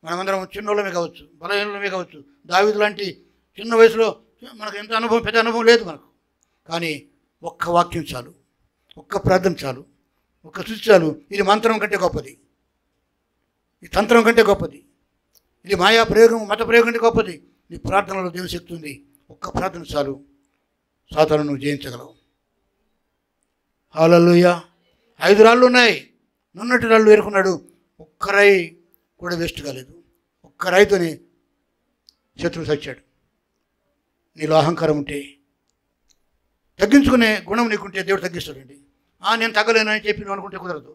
మనమందరం చిన్నోళ్ళమే కావచ్చు, బలహీనులమే కావచ్చు. దావీదు లాంటి చిన్న వయసులో మనకు ఎంత అనుభవం, పెద్ద అనుభవం లేదు మనకు. కానీ ఒక్క వాక్యం చాలు, ఒక్క ప్రార్థన చాలు, ఒక్క స్తుతి చాలు. ఇది మంత్రం కంటే గొప్పది, ఇది తంత్రం కంటే గొప్పది, ఇది మాయా ప్రయోగం, మత ప్రయోగం కంటే గొప్పది. నీ ప్రార్థనలో దేవుని శక్తి ఉంది. ఒక్క ప్రార్థన చాలు, సాతాను నువ్వు జయించగలవు. హల్లెలూయా. 5 రాళ్ళు ఉన్నాయి, నున్నటి రాళ్ళు ఏరుకున్నాడు. ఒక్క రాయి కూడా వేస్ట్ కాలేదు. ఒక్క రాయితోనే శత్రువు చచ్చాడు. నీలో అహంకారం ఉంటే, తగ్గించుకునే గుణం నీకుంటే దేవుడు తగ్గిస్తాడండి. నేను తగ్గలేనని చెప్పి నువ్వు అనుకుంటే కుదరదు.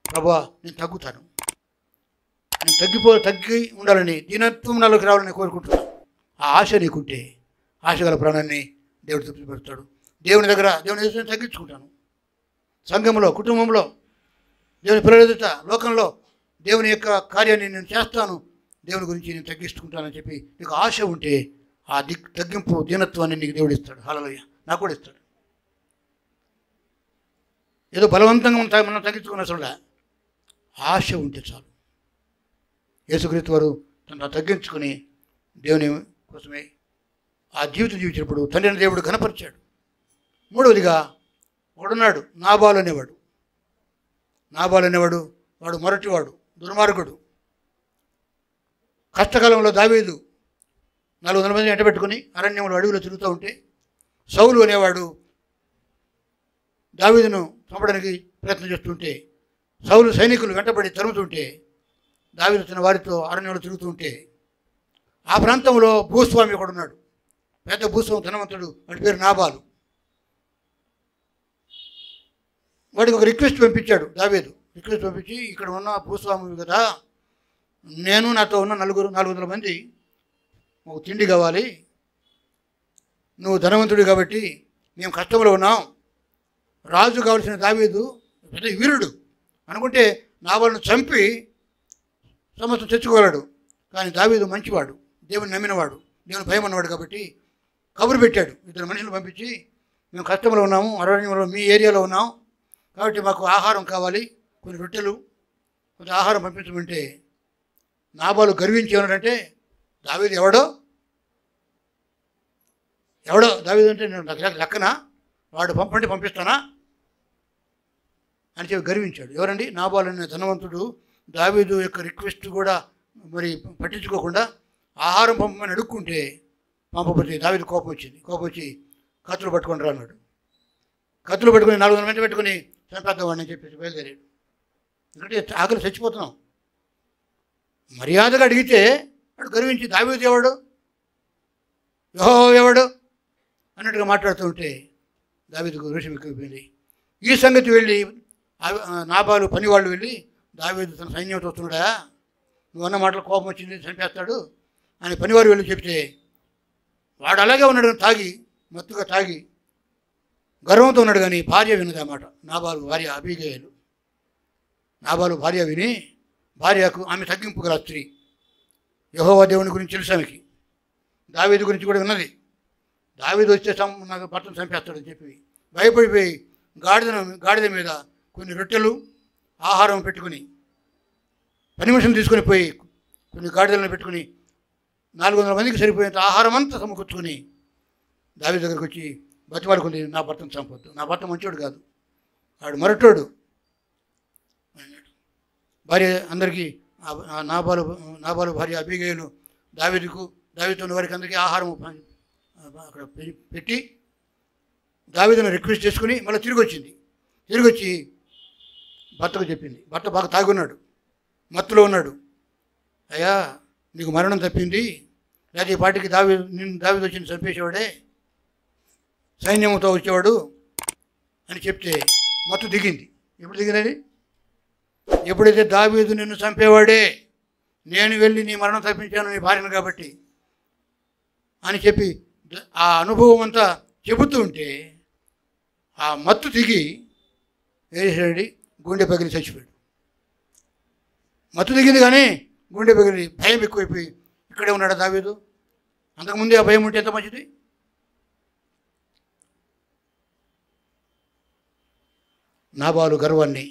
ప్రభువా నేను తగ్గుతాను, నేను తగ్గి ఉండాలని, దీనత్వం నాలోకి రావాలని కోరుకుంటున్నాను. ఆ ఆశ నీకుంటే ఆశగల ప్రాణాన్ని దేవుడు తృప్తిపరుస్తాడు. దేవుని తగ్గించుకుంటాను. సంఘంలో, కుటుంబంలో, దేవుని పిల్లల లోకంలో దేవుని యొక్క కార్యాన్ని నేను చేస్తాను, దేవుని గురించి నేను తగ్గించుకుంటానని చెప్పి నీకు ఆశ ఉంటే ఆ తగ్గింపు దీనత్వాన్ని నీకు దేవుడు ఇస్తాడు. హల్లెలూయా. నాకు కూడా ఇస్తాడు. ఏదో బలవంతంగా మనం తగ్గించుకున్న చూడ ఆశ ఉంటే చాలు. యేసుక్రీస్తు వారు తను తగ్గించుకుని దేవుని కోసమే ఆ జీవితం జీవించినప్పుడు తండ్రిని దేవుడు ఘనపరిచాడు. 3వదిగా ఒకడున్నాడు, నాబాలు అనేవాడు. వాడు మొరటివాడు, దుర్మార్గుడు. కష్టకాలంలో దావీదు 400 మందిని ఎంటబెట్టుకుని అరణ్యంలో అడవిలో తిరుగుతూ ఉంటే సౌలు అనేవాడు దావీదును చంపడానికి ప్రయత్నం చేస్తుంటే, సౌలు సైనికులు వెంటబడి తరుముతుంటే దావీదు తన వారితో అరణ్యంలో తిరుగుతుంటే ఆ ప్రాంతంలో భూస్వామి ఒకడున్నాడు, పెద్ద భూస్వామి, ధనవంతుడు. వాడి పేరు నాబాలు. వాడికి ఒక రిక్వెస్ట్ పంపించాడు దావీదు. రిక్వెస్ట్ పంపించి, ఇక్కడ ఉన్న భూస్వామి కదా, నేను నాతో ఉన్న 400 మంది ఒక తిండి కావాలి, నువ్వు ధనవంతుడు కాబట్టి మేము కష్టంలో ఉన్నాం, రాజు కావలసిన దావీదు పెద్ద వీరుడు అనుకుంటే నాబాలును చంపి సమస్తం తెచ్చుకోగలడు. కానీ దావీదు మంచివాడు, దేవుని నమ్మినవాడు, దేవుని భయం అన్నవాడు కాబట్టి కబురు పెట్టాడు. ఇద్దరు మనుషులు పంపించి మేము కష్టంలో ఉన్నాము, అరణ్యంలో మీ ఏరియాలో ఉన్నాం కాబట్టి మాకు ఆహారం కావాలి, కొన్ని రొట్టెలు కొంత ఆహారం పంపించమంటే నాబాలు గర్వించి ఏమన్నాడంటే, దావీదు ఎవడో దావీదు అంటే నేను లెక్కన వాడు పంపండి పంపిస్తానా అని చెప్పి గర్వించాడు. ఎవరండి? నాబాలు అనే ధనవంతుడు దావీదు యొక్క రిక్వెస్ట్ కూడా మరి పట్టించుకోకుండా ఆహారం పంపమని అడుక్కుంటే పంపబోతే దావీదు కోపం వచ్చి కత్తులు పట్టుకొని రాన్నాడు. కత్తులు పట్టుకుని 400 మంది పెట్టుకుని చంపేద్దామని అని చెప్పేసి బయలుదేరాడు. ఎందుకంటే ఆకలి చచ్చిపోతున్నాం. మర్యాదగా అడిగితే వాడు గర్వించి దావీదు ఎవడు, యెహోవా ఎవడు అన్నట్టుగా మాట్లాడుతూ ఉంటే దావీదుకు రోషం ఎక్కువైపోయింది. ఈ సంగతి వెళ్ళి నాబాలు పనివాళ్ళు వెళ్ళి, దావీదు తన సైన్యంతో వస్తున్నాడా, నువ్వు అన్న మాటలు కోపం వచ్చింది చంపేస్తాడు అని పనివారు వెళ్ళి చెప్తే వాడు అలాగే ఉన్నాడు, మత్తుగా తాగి గర్వంతో ఉన్నాడు. కానీ భార్య వినది అన్నమాట. నాబాలు భార్య అబీగయలు. నాబాలు భార్య విని, భార్యకు ఆమె తగ్గింపు గల స్త్రీ, యెహోవా దేవుని గురించి తెలుసు ఆమెకి, దావీదు గురించి కూడా విన్నది. దావీదు వస్తే నాకు భర్తను చంపేస్తాడని చెప్పి భయపడిపోయి గాడిద మీద కొన్ని రొట్టెలు ఆహారం పెట్టుకుని పని మనుషులు తీసుకొని పోయి కొన్ని గాడిదలను పెట్టుకుని 400 మందికి సరిపోయేంత ఆహారం అంతా సమకూర్చుకొని దావీదు దగ్గరికి వచ్చి బతిమాలుకుంది, నా భర్తను చంపొద్దు, నా భర్త మంచోడు కాదు, వాడు మరటోడు అన్నాడు. భార్య అందరికీ నాబాలు భార్య అబీగయలు దావీదుతో ఉన్న వారికి అందరికీ ఆహారం అక్కడ పెట్టి దావీదును రిక్వెస్ట్ చేసుకుని మళ్ళీ తిరిగి వచ్చి భర్తకు చెప్పింది. భర్త బాగా తాగున్నాడు, మత్తులో ఉన్నాడు. అయ్యా నీకు మరణం తప్పింది, లేదా ఈ పాటికి దావీదు వచ్చి చంపేసేవాడే, సైన్యంతో వచ్చేవాడు అని చెప్తే మత్తు దిగింది. ఎప్పుడు దిగిందని? ఎప్పుడైతే దావీదు నిన్ను చంపేవాడే, నేను వెళ్ళి నీ మరణం తప్పించాను నీ భార్యను కాబట్టి అని చెప్పి ఆ అనుభవం అంతా చెబుతూ ఉంటే ఆ మత్తు దిగి వేసాడు, గుండె పగిలి చచ్చిపోయాడు. మత్తు దిగింది కానీ గుండె పగిలి భయం ఎక్కువైపోయి ఇక్కడే ఉన్నాడు దావీదు. అంతకుముందే ఆ భయం ఉంటే ఎంత మంచిది. నాబాలు గర్వాన్ని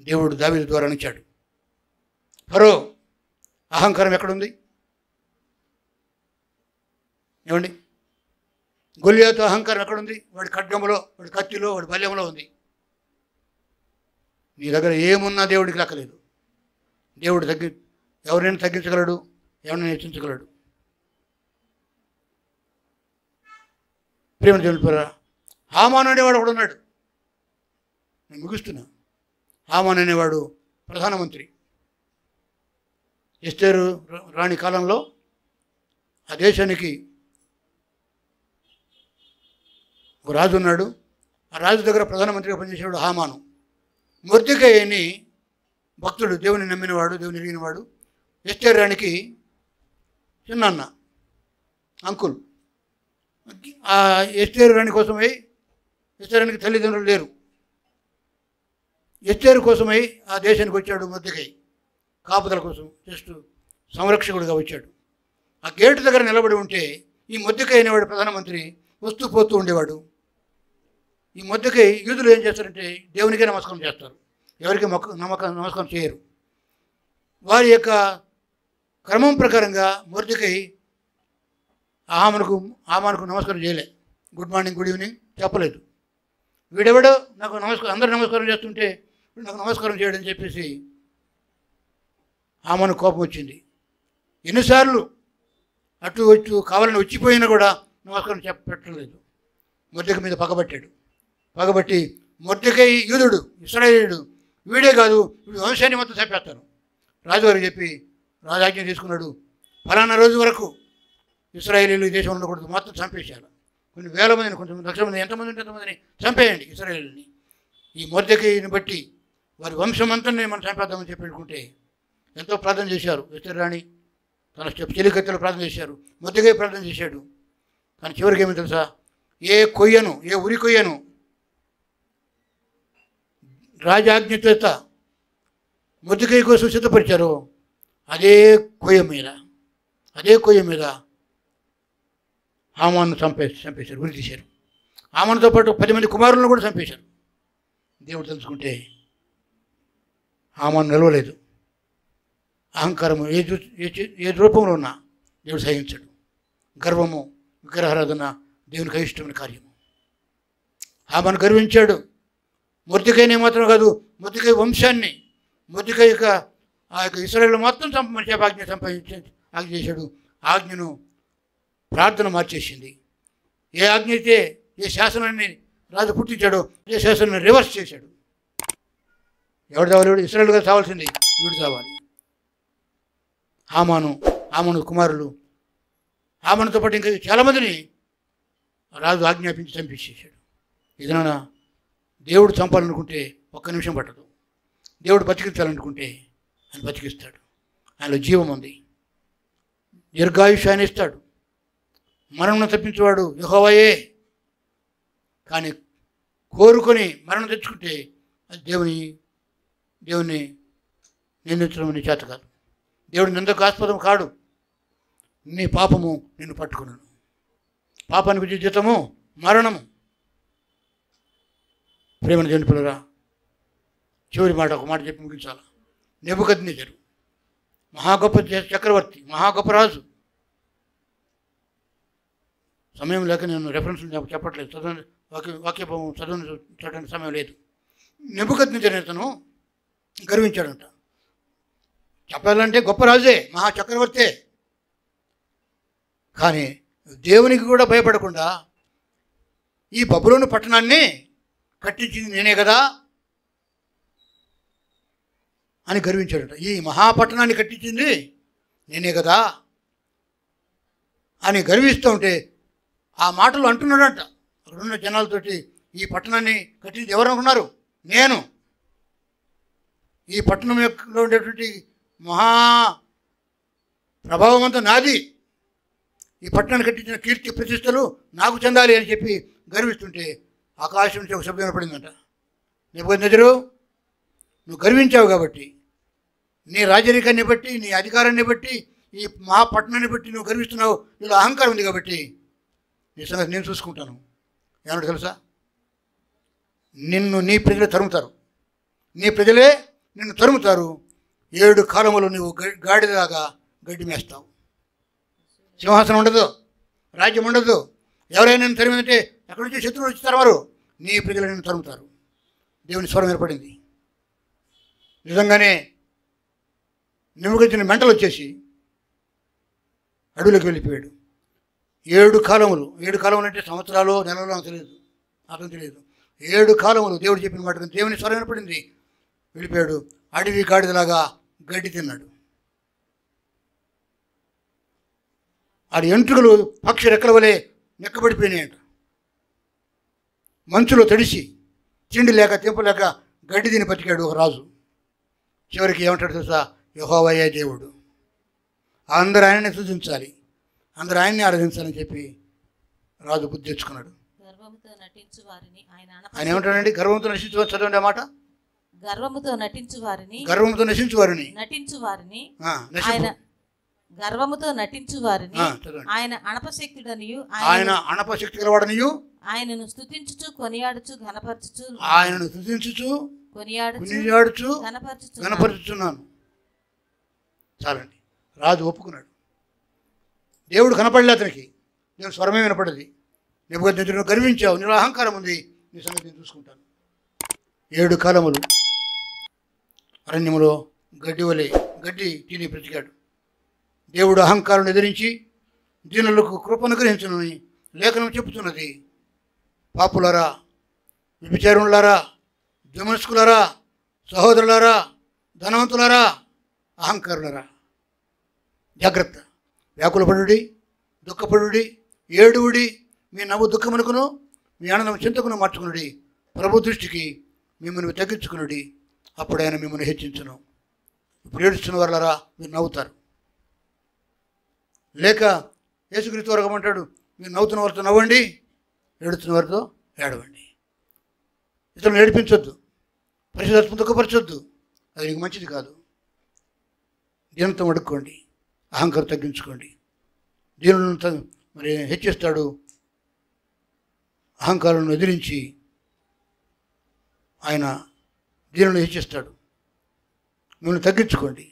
దేవుడు దావీదు ద్వారా నుంచాడు. ఫరో అహంకారం ఎక్కడుంది? ఏమండి? గొల్లియాతు అహంకారం ఎక్కడుంది? వాడి ఖడ్గంలో, వాడి కత్తిలో, వాడి బల్యంలో ఉంది. నీ దగ్గర ఏమున్నా దేవుడికి లెక్కలేదు. దేవుడు ఎవరైనా తగ్గించగలడు, ఎవరైనా హెచ్చించగలడు. ప్రేమ తెలుపురా. హామాను అనేవాడు ఒకడు ఉన్నాడు. నేను ముగిస్తున్నా. హామాను అనేవాడు ప్రధానమంత్రి. ఎస్తేరు రాణి కాలంలో ఆ దేశానికి ఒక రాజు ఉన్నాడు. ఆ రాజు దగ్గర ప్రధానమంత్రిగా పనిచేసేవాడు హామాను. మొర్దెకైని భక్తుడు, దేవుని నమ్మినవాడు, దేవుని ఎరిగినవాడు. ఎస్తేరు రాణికి చిన్నాన్న, అంకుల్. ఆ ఎస్తేరు రాణి కోసమై, ఎస్తేరు రాణికి తల్లిదండ్రులు లేరు, ఎస్తేరు కోసమై ఆ దేశానికి వచ్చాడు మొర్దెకై. కాపుదల కోసం, జస్ట్ సంరక్షకుడిగా వచ్చాడు. ఆ గేటు దగ్గర నిలబడి ఉంటే ఈ మొర్దెకై అనేవాడు ప్రధానమంత్రి వస్తూ పోతూ ఉండేవాడు. ఈ మొర్దెకై యూదులు ఏం చేస్తారంటే దేవునికే నమస్కారం చేస్తారు, ఎవరికి నమస్కారం చేయరు. వారి యొక్క క్రమం ప్రకారంగా మొర్దెకై హామానుకు నమస్కారం చేయలే. గుడ్ మార్నింగ్, గుడ్ ఈవినింగ్ చెప్పలేదు. వీడెవడో నాకు అందరూ నమస్కారం చేస్తుంటే వీడు నాకు నమస్కారం చేయడని చెప్పేసి హామాను కోపం వచ్చింది. ఎన్నిసార్లు అటు కావాలని వచ్చిపోయినా కూడా నమస్కారం పెట్టలేదు. మొర్దెకై మీద పగబట్టి మొర్దెకై యూదుడు, ఇశ్రాయేలీయుడు, వీడే కాదు వీడు వంశాన్ని మొత్తం చంపేస్తాను రాజుగారికి చెప్పి రాజాజ్ఞ తీసుకున్నాడు. ఫలానా రోజు వరకు ఇశ్రాయేలీలు ఈ దేశంలో ఉండకూడదు, మొత్తం చంపేశారు. కొన్ని వేల మందిని, కొంచెం లక్షల మంది, ఎంతమంది ఉంటే అంతమందిని చంపేయండి ఇశ్రాయేలీని. ఈ మొర్దెకైని బట్టి వారి వంశం అంతా మనం చంపేద్దామని చెప్పి పెట్టుకుంటే ఎంతో ప్రార్థన చేశారు. ఎస్తేరు రాణి తన చెలికత్తెలు ప్రార్థన చేశారు, మొర్దెకై ప్రార్థన చేశాడు. కానీ చివరికి ఏమో తెలుసా, ఏ ఉరి కొయ్యను రాజాజ్ఞ చేత మొర్దెకై కోసం సిద్ధపరిచారో అదే కొయ్య మీద హామాను చంపేశారు, ఉరి తీశారు. హామానుతో పాటు 10 మంది కుమారులను కూడా చంపేశారు. దేవుడు హామాను నిలవలేదు. అహంకారము ఏ రూపంలో ఉన్నా దేవుడు సహించడు. గర్వము, విగ్రహారాధన దేవునికి అయిష్టమైన కార్యము. హామాను గర్వించాడు. మొర్దెకైనే మాత్రం కాదు, మొర్దెకై వంశాన్ని, మొర్దెకై యొక్క ఆ యొక్క ఇశ్రాయేలు మొత్తం చంపమని చెప్పి ఆజ్ఞ చేశాడు. ఆజ్ఞను ప్రార్థన మార్చేసింది. ఏ ఆజ్ఞ అయితే, ఏ శాసనాన్ని రాజు పుట్టించాడో ఏ శాసనాన్ని రివర్స్ చేశాడు. ఎవడు చావాలి? ఇశ్రాయేలుగా చావాల్సింది వీడు చావాలి. హామాను కుమారులు, హామానుతో పాటు ఇంకా చాలామందిని రాజు ఆజ్ఞాపించి చంపించేశాడు. ఏదైనా దేవుడు చంపాలనుకుంటే 1 నిమిషం పట్టదు. దేవుడు బతికించాలనుకుంటే ఆయన బతికిస్తాడు. ఆయనలో జీవం ఉంది. దీర్ఘాయుష్ ఆయన ఇస్తాడు. మరణం తప్పించేవాడు యెహోవాయే. కానీ కోరుకొని మరణం తెచ్చుకుంటే అది దేవుని నిందించడం నీ చేత కాదు. దేవుడు నిందకు ఆస్పదం కాడు. నీ పాపము నిన్ను పట్టుకున్నాను. పాపానికి జీతము మరణము. ప్రేమను దేవుని పిల్లరా, చివరి మాట ఒక మాట చెప్పి ముగించాల. నెబుకద్నెజరు మహా గొప్ప చక్రవర్తి, మహా గొప్ప రాజు. సమయం లేక నేను రెఫరెన్స్లు చెప్పట్లేదు, వాక్యభావం చదవడానికి సమయం లేదు. నెబుకద్నెజరు అతను గర్వించాడంట. చెప్పాలంటే గొప్ప రాజే, మహా చక్రవర్తే. కానీ దేవునికి కూడా భయపడకుండా ఈ బబులోను పట్టణాన్ని కట్టించింది నేనే కదా అని గర్వించాడట. ఈ మహాపట్టణాన్ని కట్టించింది నేనే కదా అని గర్విస్తూ ఉంటే ఆ మాటలు అంటున్నాడంట అక్కడున్న జనాలతోటి. ఈ పట్టణాన్ని కట్టింది ఎవరు అనుకున్నారు? నేను. ఈ పట్టణంలో ఉండేటువంటి మహా ప్రభావం అంతా నాది. ఈ పట్టణాన్ని కట్టించిన కీర్తి ప్రతిష్టలు నాకు చెందాలి అని చెప్పి గర్విస్తుంటే ఆకాశం నుంచి ఒక శబ్దం పడిందంట. నెబుకద్నెజరు, నువ్వు గర్వించావు కాబట్టి, నీ రాజరికాన్ని బట్టి, నీ అధికారాన్ని బట్టి, ఈ మహాపట్టణాన్ని బట్టి నువ్వు గర్విస్తున్నావు. నీలో అహంకారం ఉంది కాబట్టి నీ సంగతి నేను చూసుకుంటాను. ఏమన్నా తెలుసా? నీ ప్రజలే తరుముతారు. నీ ప్రజలే నిన్ను తరుముతారు. 7 కాలములు నువ్వు గాడిదలాగా గడ్డి మేస్తావు. సింహాసనం ఉండదు, రాజ్యం ఉండదు. ఎవరైనా నిన్ను తరిమిందంటే ఎక్కడి నుంచి శత్రువులు వచ్చి తరమరు, నీ ప్రజలు నిన్ను తరుముతారు. దేవుని స్వరం ఏర్పడింది. నిజంగానే నెబుకద్నెజరు మెంటలు వచ్చేసి అడవులకు వెళ్ళిపోయాడు. 7 కాలములు అంటే సంవత్సరాలు, నెలలు నాకు తెలియదు, అర్థం తెలియదు. 7 కాలములు దేవుడు చెప్పిన మాట దేవుని స్వరం ఏర్పడింది. వెళ్ళిపోయాడు. అడవి గాడిదలాగా గడ్డి తిన్నాడు. ఆడి ఎంట్రుకలు పక్షి రెక్కల వలె నెక్కబడిపోయినాయంట. మంచులో తడిసి తిండి లేక తింపలేక గడ్డి తిని బతికాడు ఒక రాజు. చివరికి ఏమంటాడు తెలుసా? యెహోవాయే దేవుడు, అందరూ ఆయనని స్తుతించాలి, అందరూ ఆయన్ని ఆరాధించాలని చెప్పి రాజు బుద్ధి తెచ్చుకున్నాడు. ఆయన ఏమంటాడండి? గర్వంతో నశించు వారిని చదవండి ఆ మాట. గర్వముతో నటించు వారిని ఆయన అనపశక్తుడనియు, ఆయన అనపశక్తి గలవాడనియు, ఆయనను స్తుతించుచు కొనియాడుచు ఘనపరచుచు, ఆయనను స్తుతించుచు కొనియాడుచు ఘనపరచుచున్నాను. చాలండి. రాజు ఒప్పుకున్నాడు. దేవుడు కనపడలే అతనికి. నేను స్వరమే వినపడది. నెబుకద్నెజరు గర్వించావు, నీలో అహంకారం ఉంది, నీ సంగతి నేను చూసుకుంటాను. 7 కాలములు అరణ్యములో గడ్డి తిని బ్రతికాడు. దేవుడు అహంకారం ఎదిరించి దీనులకు కృపను గ్రహించునని లేఖనం చెబుతున్నది. పాపులారా, వ్యభిచారులారా, ద్విమనస్కులారా, సహోదరులారా, ధనవంతులారా, అహంకారులారా, జాగ్రత్త. వ్యాకులపడుడి, దుఃఖపడుడి, ఏడువుడి, మీ నవ్వు దుఃఖమునకును మీ ఆనందం చింతకును మార్చుకునుడి. ప్రభు దృష్టికి మిమ్మల్ని తగ్గించుకునుడి, అప్పుడు ఆయన మిమ్మల్ని హెచ్చించును. ఇప్పుడు ఏడుస్తున్న వాళ్ళరా మీరు నవ్వుతారు. లేక యేసుక్రీస్తు వరకమంటాడు, మీరు నవ్వుతున్న వారితో నవ్వండి, ఏడుతున్న వారితో ఏడవండి. ఇతరులను ఏడిపించొద్దు, పరిశుద్ధాత్మను దుఃఖపరచొద్దు. అది నీకు మంచిది కాదు. దీనంతో అడుక్కోండి, అహంకారం తగ్గించుకోండి. దీనులను మరి హెచ్చిస్తాడు. అహంకారాలను ఎదిరించి ఆయన దీనులను హెచ్చిస్తాడు. మిమ్మల్ని తగ్గించుకోండి,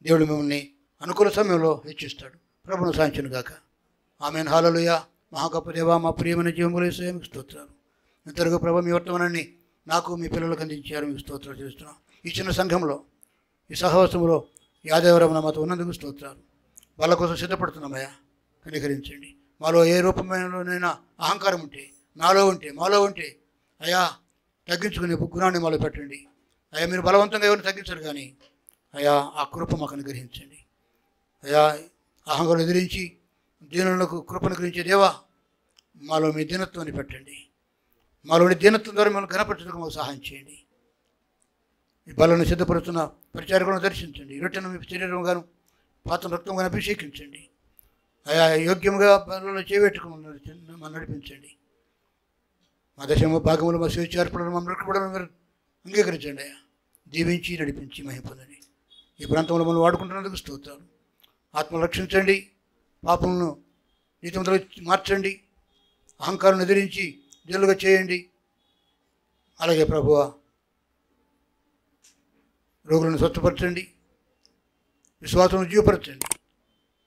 దేవుడు మిమ్మల్ని అనుకూల సమయంలో హెచ్చిస్తాడు. ప్రభువును సాయించను గాక. ఆమేన్. హల్లెలూయా. మహా గొప్ప దేవా, మా ప్రియమైన జీవములు యేసయ్యా, మీకు స్తోత్రాలు. ఇంతవరకు ప్రభు మీ వర్తమానాన్ని నాకు మీ పిల్లలకు అందించారు, మీకు స్తోత్రాలు చేస్తున్నాం. ఈ చిన్న సంఘంలో, ఈ సహవాసంలో ఈ ఆదివారం మాతో ఉన్నందుకు స్తోత్రాలు. వాళ్ళ కోసం సిద్ధపడుతున్నామయ్యా, కనికరించండి. మాలో ఏ రూపమైనలోనైనా అహంకారం ఉంటే, మాలో ఉంటే అయ్యా తగ్గించుకునే గుణాన్ని మాలో పెట్టండి. అయ్యా మీరు బలవంతంగా ఎవరిని తగ్గించరు, కానీ అయ్యా ఆ కృప మాకు అనుగ్రహించండి. అయ్యా అహంకారం ఎదిరించి దీనులకు కృపను గురించి దేవా, మాలో మీ దీనత్వాన్ని పెట్టండి. మాలోని దీనత్వం ద్వారా మిమ్మల్ని ఘనపరచడానికి మాకు సహాయం చేయండి. ఈ బలను సిద్ధపడుతున్న పరిచారకులను దర్శించండి. రొట్టెను మీ శరీరం గాను పాత్ర రక్తం గాను అభిషేకించండి. అయా యోగ్యంగా బలలో చేపెట్టుకుని నడిపించండి. మా దశమ భాగములు మా స్వేచ్ఛ అర్పణలు మమ్మల్ని కూడా మీరు అంగీకరించండి. అయ్యా దీవించి నడిపించి మహిమ పొందండి. ఈ ప్రాంతంలో మనం వాడుకుంటున్నందుకు స్తోత్రాలు. ఆత్మను రక్షించండి, పాపములను నీతిమంతులు మార్చండి, అహంకారం ఎదిరించి జల్లుగా చేయండి. అలాగే ప్రభువా రోగులను స్వచ్ఛపరచండి, విశ్వాసం జీవపరచండి,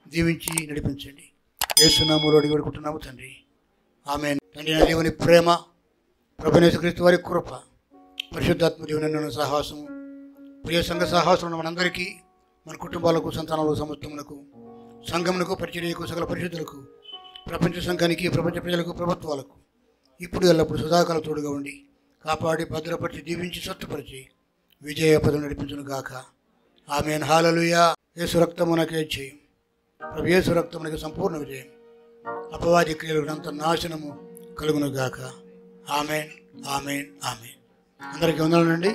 దీవించి నడిపించండి. యేసు నామములో అడిగి వేడుకుంటున్నాము తండ్రి, ఆమేన్. తండ్రి నా దేవుని ప్రేమ, ప్రభువైన యేసుక్రీస్తు వారి కృప, పరిశుద్ధాత్మ దేవుని సహవాసము, ప్రియ సంఘ సహవాసం మనందరికీ, మన కుటుంబాలకు, సంతానాలకు, సమస్తములకు, సంఘమునకు, పరిచర్యకు, సకల పరిశుద్ధులకు, ప్రపంచ సంఘానికి, ప్రపంచ ప్రజలకు, ప్రభుత్వాలకు ఇప్పుడు ఎల్లప్పుడు సదాకాలం తోడుగా ఉండి కాపాడి భద్రపరిచి దీవించి స్వస్థపరిచి విజయ పదం నడిపించును గాక. ఆమేన్. హల్లెలూయా. యేసు రక్తమునకే జయం. ప్రభు యేసు రక్తమునకే సంపూర్ణ విజయం. అపవాది క్రియలంత నాశనము కలుగును గాక. ఆమేన్, ఆమేన్, ఆమేన్. అందరికీ వందనాలండి.